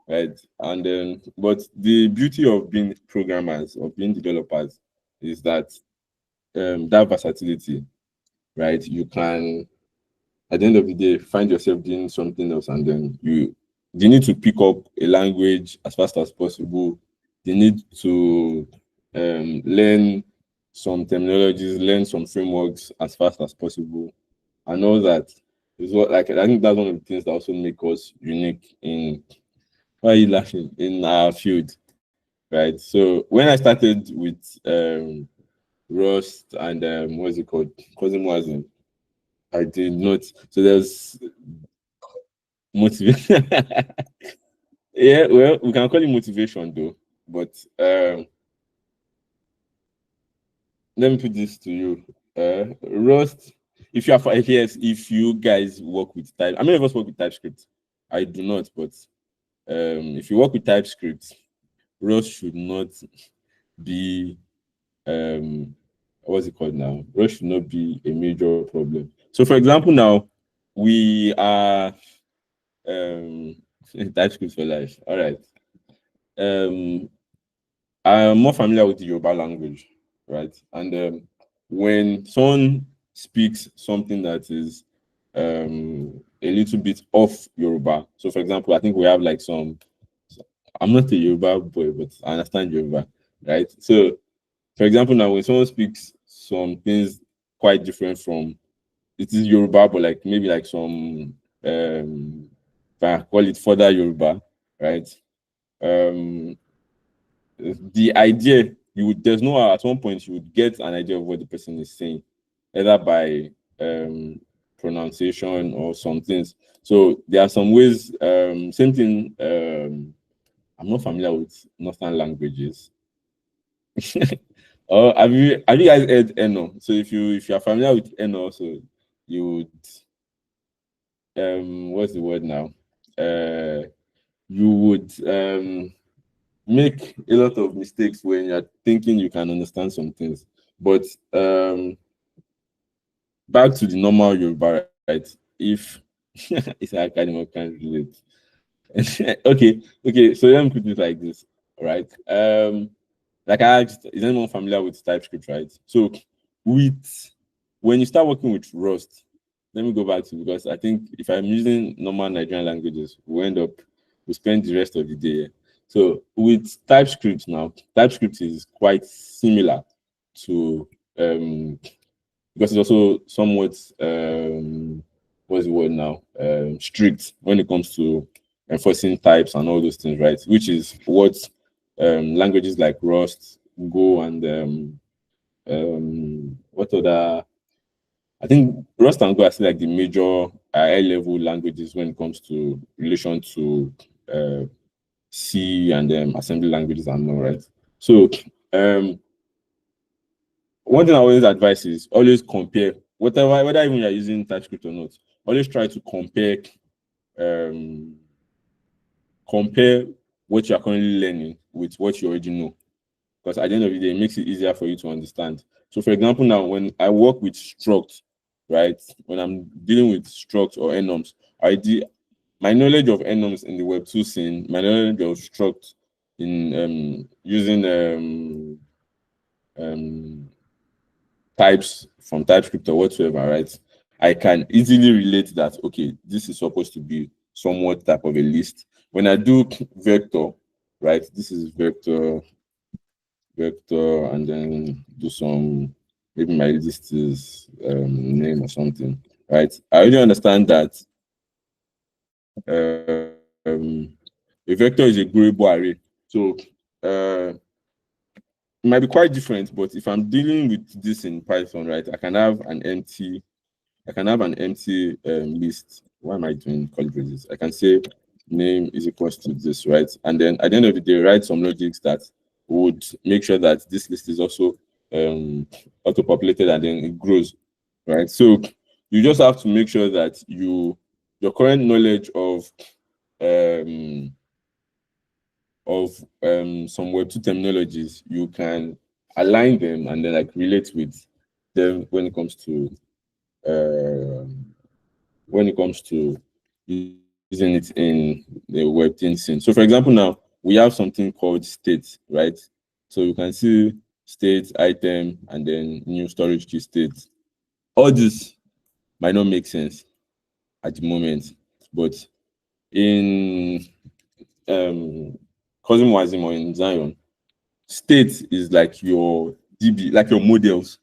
Right. And then but the beauty of being programmers, of being developers, is that that versatility, right? You can at the end of the day find yourself doing something else, and then you need to pick up a language as fast as possible. You need to learn some terminologies, learn some frameworks as fast as possible, and all that is what, like, I think that's one of the things that also make us unique in, why are you laughing, in our field, right? So when I started with Rust and what's it called, Cosmo, I did not. So there's motivation. Yeah, well, we can call it motivation though. But let me put this to you. Rust, if you are, yes, if you guys work with type, I mean, of us work with TypeScript. I do not, but if you work with TypeScript, Rust should not be what's it called now? Rust should not be a major problem. So, for example, now we are TypeScript for life. All right. Um, I'm more familiar with the Yoruba language, right? And when someone speaks something that is a little bit off Yoruba, so for example, I think we have like some. I'm not a Yoruba boy, but I understand Yoruba, right? So, for example, now when someone speaks some things quite different from, it is Yoruba, but like maybe like some if I call it further Yoruba, right? Um, the idea, you would, there's no, at one point you would get an idea of what the person is saying, either by pronunciation or some things. So there are some ways. Same thing. I'm not familiar with Northern languages. Have you guys heard Eno? So if you are familiar with Eno, also you would what's the word now? You would make a lot of mistakes when you're thinking you can understand some things. But back to the normal Yoruba, right? If it's like I can't relate. Okay. So let me put it like this, right? Like I asked, is anyone familiar with TypeScript, right? So with when you start working with Rust, let me go back to, because I think if I'm using normal Nigerian languages, we spend the rest of the day. So with TypeScript now, TypeScript is quite similar to because it's also somewhat what's the word now? Strict when it comes to enforcing types and all those things, right? Which is what languages like Rust, Go, and what other, I think Rust and Go are still like the major high level languages when it comes to relation to uh, C and assembly languages and all, right? So one thing I always advise is always compare whatever, whether even you're using TypeScript or not. Always try to um, compare what you're currently learning with what you already know. Because at the end of the day, it makes it easier for you to understand. So, for example, now when I work with struct, right? When I'm dealing with struct or enums, my knowledge of enums in the Web2 scene, my knowledge of struct in using um, types from TypeScript or whatsoever, right? I can easily relate that, okay, this is supposed to be somewhat type of a list. When I do vector, right, this is vector, and then do some, maybe my list is name or something, right? I already understand that a vector is a growable array. So it might be quite different, but if I'm dealing with this in Python, right, I can have an empty list. Why am I doing curly braces? I can say name is equals to this, right? And then at the end of the day, write some logics that would make sure that this list is also auto-populated and then it grows, right? So you just have to make sure that your current knowledge um, of some Web2 terminologies, you can align them and then like relate with them when it comes to um using it in the Web3 scene. So, for example, now we have something called state, right? So you can see state, item, and then new storage key state. All this might not make sense at the moment, but in Cosm Wazim or in Zion, state is like your DB, like your models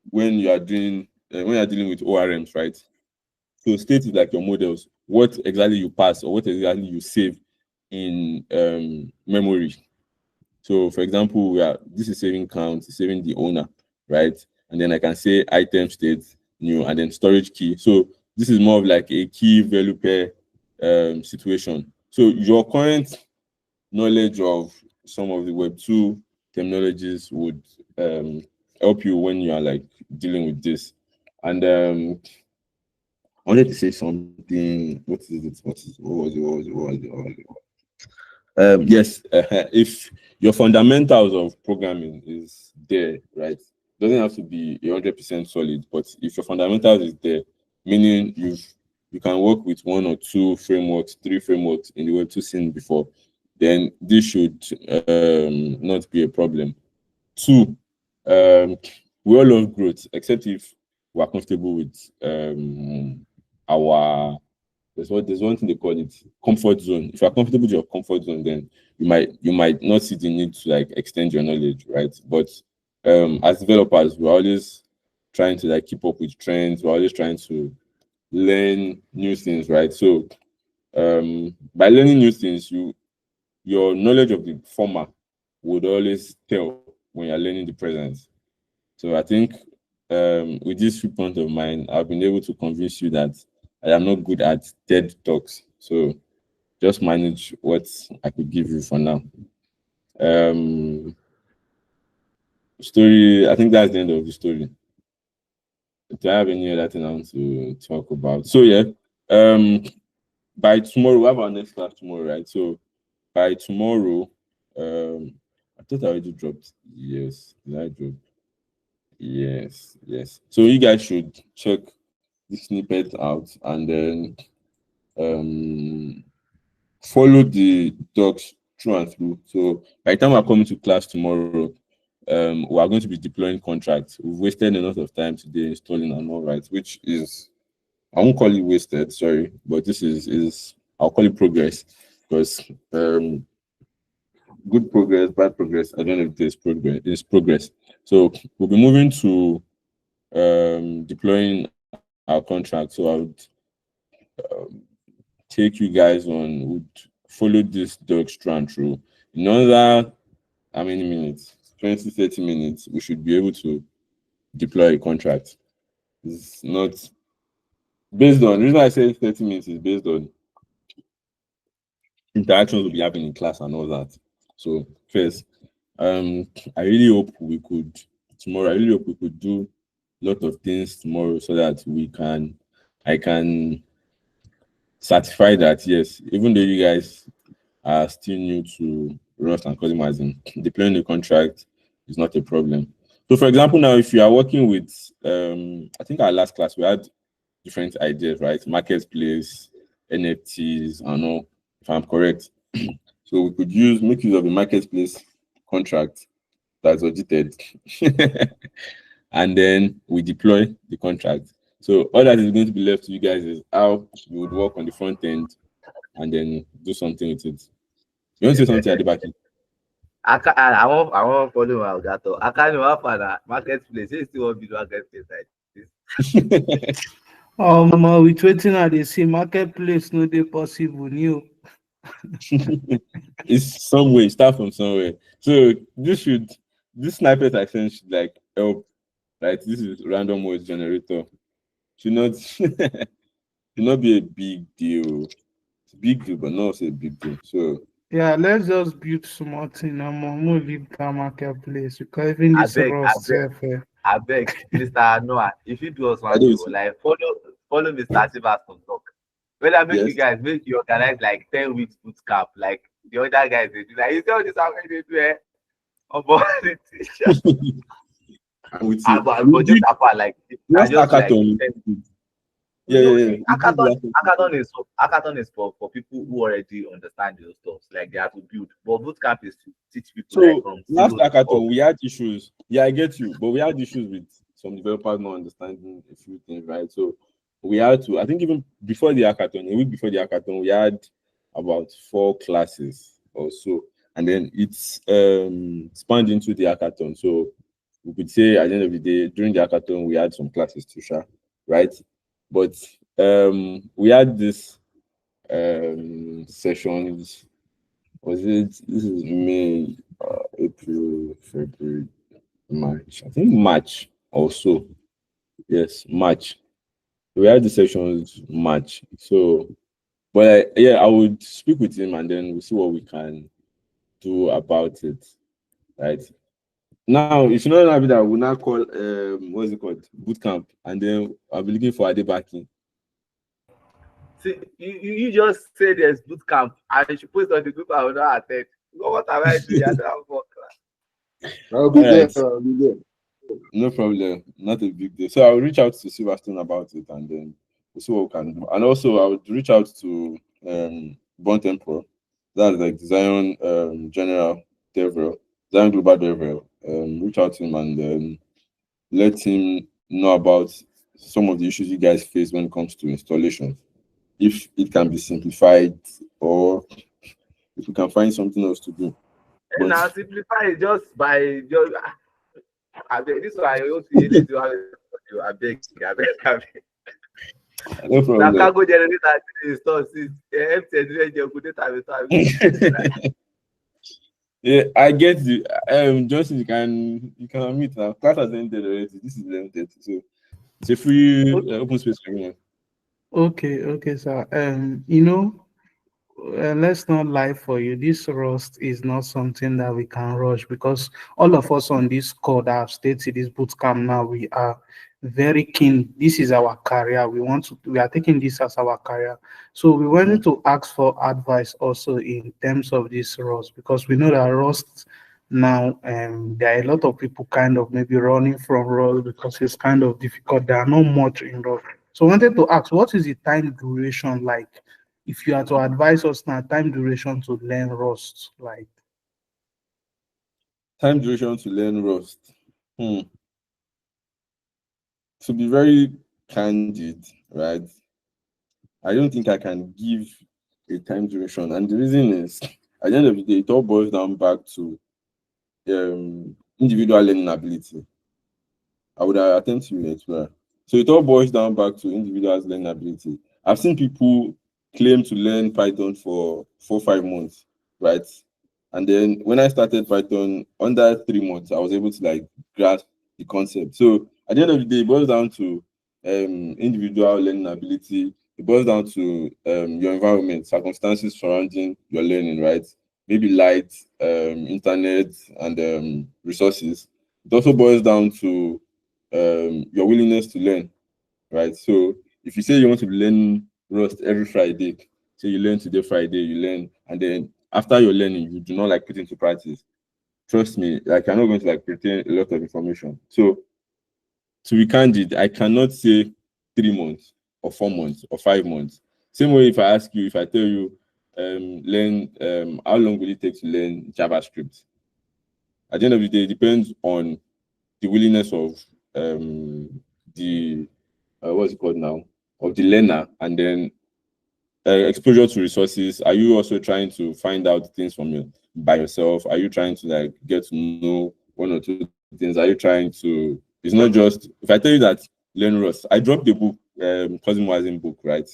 when you are doing when you are dealing with ORMs, right? So state is like your models, what exactly you pass or what exactly you save in memory. So for example, this is saving count, saving the owner, right? And then I can say item state new and then storage key. So this is more of like a key value pair situation. So your current knowledge of some of the Web2 terminologies would help you when you are like dealing with this. And I wanted to say something. What is it? What was it? Yes, if your fundamentals of programming is there, right? Doesn't have to be 100% solid, but if your fundamentals is there, meaning you can work with one or two frameworks, three frameworks in the Web2 scene before, then this should not be a problem. Two, we all love growth, except if we're comfortable with our there's one thing they call it comfort zone. If you're comfortable with your comfort zone, then you might not see the need to like extend your knowledge, right? But as developers, we're always trying to like keep up with trends, we're always trying to learn new things, right? So by learning new things, your knowledge of the former would always tell when you're learning the present. So I think with this viewpoint of mine, I've been able to convince you that I am not good at TED talks. So just manage what I could give you for now. Um, Story. I think that's the end of the story. Do I have any other thing I want to talk about? So yeah, um, by tomorrow we have our next class tomorrow, right? So by tomorrow, I thought I already dropped. Yes, did I drop? Yes. So you guys should check the snippet out and then um follow the docs through and through. So by the time we're coming to class tomorrow, we are going to be deploying contracts. We've wasted a lot of time today installing and all right, which is I won't call it wasted, sorry, but this is I'll call it progress because good progress, bad progress, I don't know if there's progress, is progress. So we'll be moving to deploying our contract. So I would take you guys on, would follow this dog strand through. In another, how many minutes? 20, 30 minutes, we should be able to deploy a contract. It's not based on, the reason I say 30 minutes is based on interactions we'll be having in class and all that. So first, I really hope we could tomorrow. I really hope we could do a lot of things tomorrow so that I can certify that yes, even though you guys are still new to Rust and customizing, deploying the contract is not a problem. So, for example, now if you are working with, I think our last class we had different ideas, right? Marketplace, NFTs, and all. If I'm correct, so we could make use of the marketplace contract that's audited, and then we deploy the contract. So all that is going to be left to you guys is how you would work on the front end and then do something with it. You want to say something at the back end? I want follow my oga talk. I can't know how far na marketplace. Say still wan build marketplace like this. With wetin I dey see, marketplace no dey possible new. It's somewhere, start from somewhere. So this snippet I sent should like help. Like this is random words generator. Should not should not be a big deal. It's a big deal, but not a big deal. So Yeah, let's just build small thing. I'm gonna leave that marketplace because even this Abeg, rust abeg, self, abeg, Mr. Noah, if you do us I one do favor, like follow Mr. Sivas talk. Whether make you yes. guys make you organize like 10 weeks boot camp, like the other guys they do. Like you see all this how they do about the teacher. I'm with Ah, you. but just apart like I Last just like hackathon. 10. Yeah, No, yeah, yeah. We did hackathon, last hackathon is for people who already understand those stuff. Like they have to build. But bootcamp is to teach people like So from last zero to up. hackathon we had issues. Yeah, I get you, but we had issues with some developers not understanding a few things, right? So we had to. I think even before the hackathon, a week before the hackathon, we had about 4 classes or so, and then it's spanned into the hackathon. So we could say at the end of the day, during the hackathon, we had some classes to share, right? But we had this sessions. Was it? This is May, April, February, March. I think March also. Yes, March. We had the sessions March. So, but yeah, I would speak with him and then we'll see what we can do about it. Right now, it should not be that we'll now call what's it called boot camp, and then I'll be looking for a day backing. See, you just say there's boot camp and you should post on the group I will not attend. What am I doing? I don't have work. I'll be All there. right, I'll be there. no problem, not a big deal. So I'll reach out to Silverstone about it, and then we'll see what we can do. And also, I would reach out to Bon Temple, that's like Zion General Devil, Zion Global Devil. Reach out to him and let him know about some of the issues you guys face when it comes to installation. If it can be simplified, or if we can find something else to do. And But now simplify it just by just I beg this one I also need to have you. I beg. no Now problem. cargo generator install since empty your good data start. Yeah, I get you. Johnson, you can meet now. Class has ended already. This is 11:30, so it's a free open space for everyone. Okay, sir. Let's not lie for you. This rust is not something that we can rush because all of us on this call that have stayed to this boot camp now, we are very keen. This is our career. We are taking this as our career. So we wanted to ask for advice also in terms of this rust because we know that rust now, there are a lot of people kind of maybe running from rust because it's kind of difficult. There are not much in rust. So I wanted to ask, what is the time duration like? If you are to advise us now, time duration to learn Rust, like Time duration to learn Rust. To be very candid, right? I don't think I can give a time duration, and the reason is, at the end of the day, it all boils down back to individual learning ability. I would attempt to explain. So it all boils down back to individuals' learning ability. I've seen people claim to learn Python for 4 5 months, right? And then when I started Python under 3 months, I was able to like grasp the concept. So at the end of the day, it boils down to individual learning ability. It boils down to your environment, circumstances surrounding your learning, right? Maybe light, internet, and resources. It also boils down to your willingness to learn, right? So if you say you want to learn Rust every Friday, so you learn today Friday, you learn, and then after your learning, you do not like put into practice. Trust me, like you're not going to like retain a lot of information. So to be candid, I cannot say 3 months or 4 months or 5 months. Same way if I ask you, if I tell you, learn how long will it take to learn JavaScript? At the end of the day, it depends on the willingness of the what's it called now, of the learner, and then exposure to resources. Are you also trying to find out things from you by yourself? Are you trying to like get to know one or two things? Are you trying to, it's not just, if I tell you that learn Rust, I dropped the book, cousin Wazin book, right,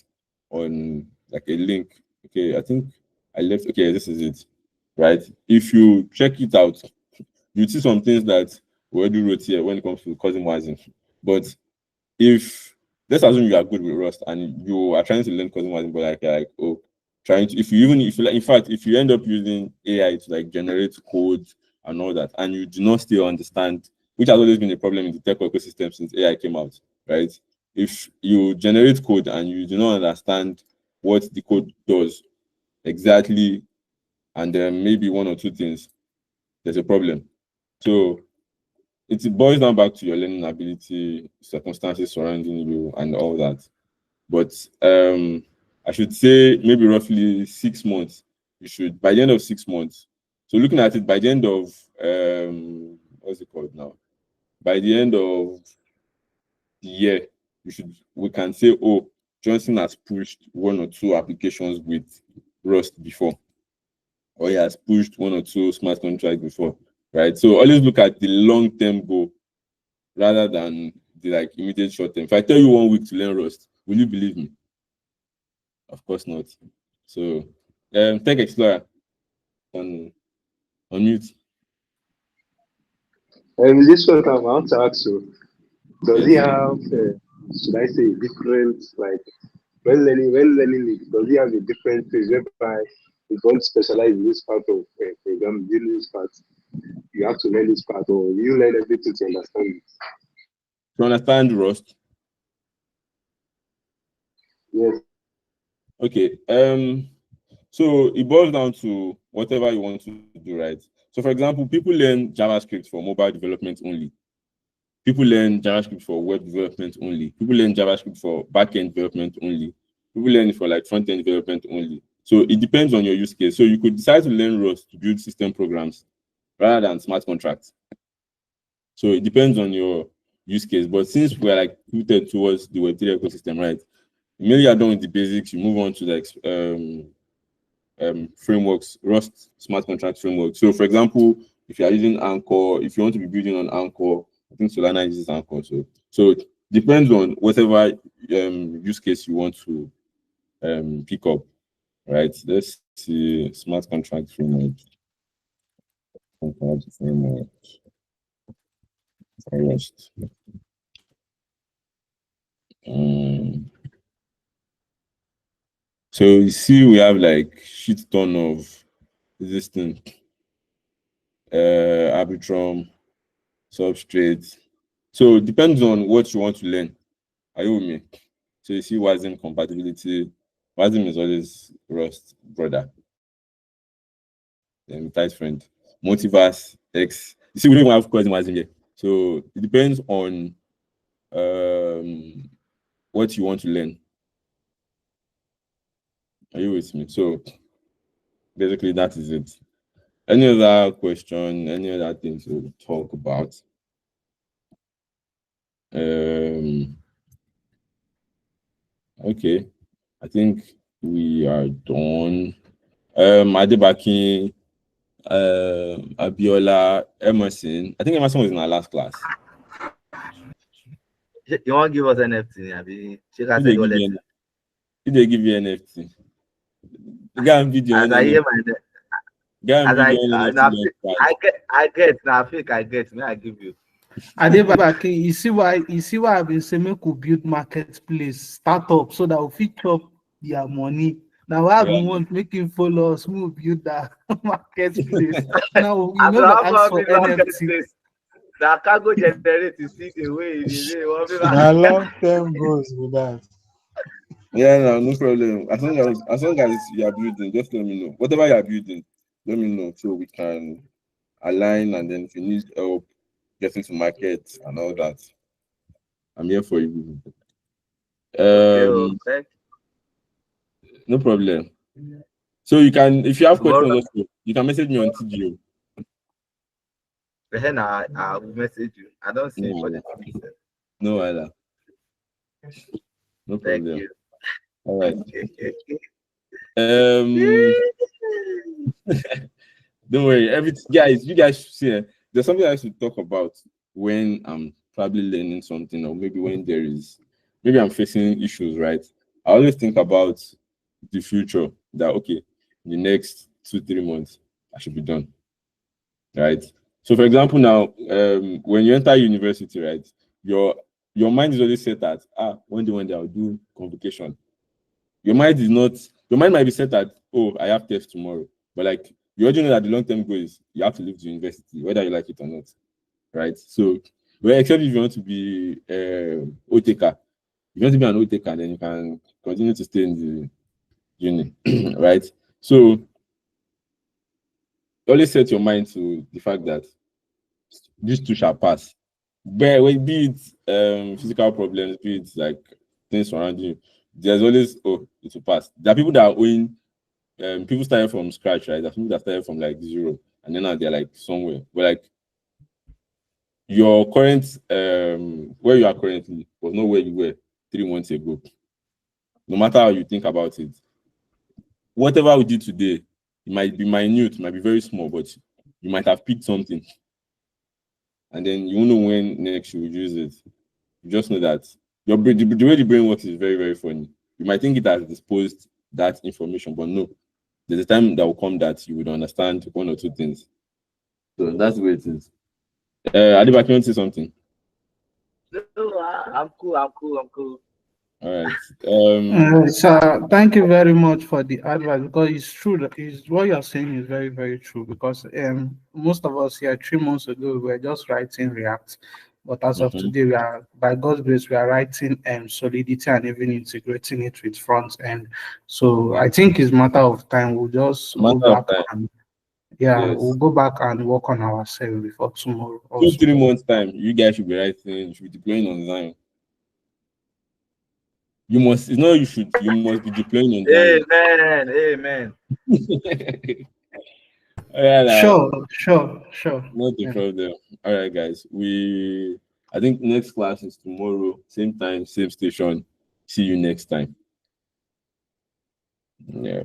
on like a link. Okay, I think I left. Okay, this is it, right? If you check it out, you see some things that we already wrote here when it comes to cousin Wazin. But if, let's assume you are good with Rust and you are trying to learn coding, but like you're like, oh, trying to, if you even, if you like, in fact, if you end up using AI to like generate code and all that, and you do not still understand, which has always been a problem in the tech ecosystem since AI came out, right? If you generate code and you do not understand what the code does exactly, and then maybe one or two things, there's a problem. So it boils down back to your learning ability, circumstances surrounding you, and all that. But I should say maybe roughly 6 months. You should, by the end of 6 months. So looking at it, by the end of what's it called now? By the end of the year, we can say, oh, Johnson has pushed one or two applications with Rust before, or he has pushed one or two smart contracts before, right? So always look at the long-term goal rather than the like immediate short term. If I tell you 1 week to learn Rust, will you believe me? Of course not. So, Tech Explorer on mute. This one I want to ask you, does he Yes. have, should I say, different, like, when learning it, does he have a different phase whereby you don't specialize in this part of program, you learn this part, you have to learn this part, or you learn everything to understand it? To understand Rust. Yes. Okay. So it boils down to whatever you want to do, right? So, for example, people learn JavaScript for mobile development only. People learn JavaScript for web development only. People learn JavaScript for backend development only. People learn it for like front-end development only. So it depends on your use case. So you could decide to learn Rust to build system programs rather than smart contracts. So it depends on your use case. But since we're like rooted towards the Web3 ecosystem, right? Mainly you're done with the basics, you move on to like frameworks, Rust smart contract framework. So for example, if you are using Anchor, if you want to be building on Anchor, I think Solana uses Anchor. So it depends on whatever use case you want to pick up, right? Let's see smart contract framework. Contract framework for Rust. So you see, we have like shit ton of this thing, Arbitrum, Substrate. So it depends on what you want to learn. Are you with me? So you see, Wasm compatibility. Wasm is always Rust brother, tight friend. Multiverse X. You see, we don't even have cousin Wasm here. So it depends on what you want to learn. Are you with me? So basically, that is it. Any other question? Any other things to talk about? Okay, I think we are done. Adebaki, Abiola, Emerson. I think Emerson was in our last class. You want to give us NFT? I mean, she can Did they send give wallet. you? Did they give you NFT? The guy on video As on I hear NFT. my, Guy on as I, video on NFT. now, Like that. I get. Now I think I get. May I give you? Adebaki, you see why I've been saying make we build marketplace, startup, so that we fit chop their money. Now I've Yeah. been want making follow us, we build that marketplace. Now you I know don't they have ask to for build NFT. marketplace. The cargo generator is still away. Now long term goals with that. Yeah, no problem. As long as you are building, just let me know. Whatever you are building, let me know so we can align. And then if you need help getting to market and all that, I'm here for you. Okay, Um, no problem. So you can, if you have tomorrow, questions, also you can message me on TGO. then I'll message you. I don't see No, it for Allah. the TV. Sef. No, Allah. No Thank problem. you. All right. Um, don't worry. Guys, you guys see. There's something I should talk about when I'm probably learning something, or maybe when maybe I'm facing issues. Right. I always think about the future. That okay, in the next 2-3 months, I should be done. Right. So, for example, now, when you enter university, right, your your mind is always set at one day I'll do convocation. Your mind is not. Your mind might be set at, oh, I have test tomorrow, but like you already know that the long term goal is you have to leave the university, whether you like it or not, right? So, well, except if you want to be OTK, if you want to be an OTK, then you can continue to stay in the uni, right? So, always set your mind to the fact that these two shall pass. But be it physical problems, be it like things surrounding you, there's always, oh, it will pass. There are people that are owing. People started from scratch, right? There's people that started from like zero, and then now they're like somewhere. But like your current, where you are currently was not where you were 3 months ago. No matter how you think about it, whatever we did today, it might be minute, it might be very small, but you might have picked something, and then you won't know when next you will use it. You just know that your brain, the way the brain works is very, very funny. You might think it has disposed that information, but no. There's a time that will come that you would understand one or two things. So that's the way it is. Adiba, can you want to say something? No, I'm cool. I'm cool. I'm cool. All right. So thank you very much for the advice because it's true that is what you're saying is very very true because most of us here 3 months ago we were just writing React, but as of Mhm. today we are by God's grace we are writing Solidity and even integrating it with front end. So I think it's matter of time. We'll just go Matter of back time. and yeah we'll Yes. go back and work on ourselves before tomorrow Two, also. 3 months time, you guys should be writing, you should be deploying on Zion. You must, it's not you should, you must be deploying on Zion. Amen. Amen. Yeah, Sure. not the Yeah. problem. All right, guys. I think next class is tomorrow, same time, same station. See you next time. Yeah.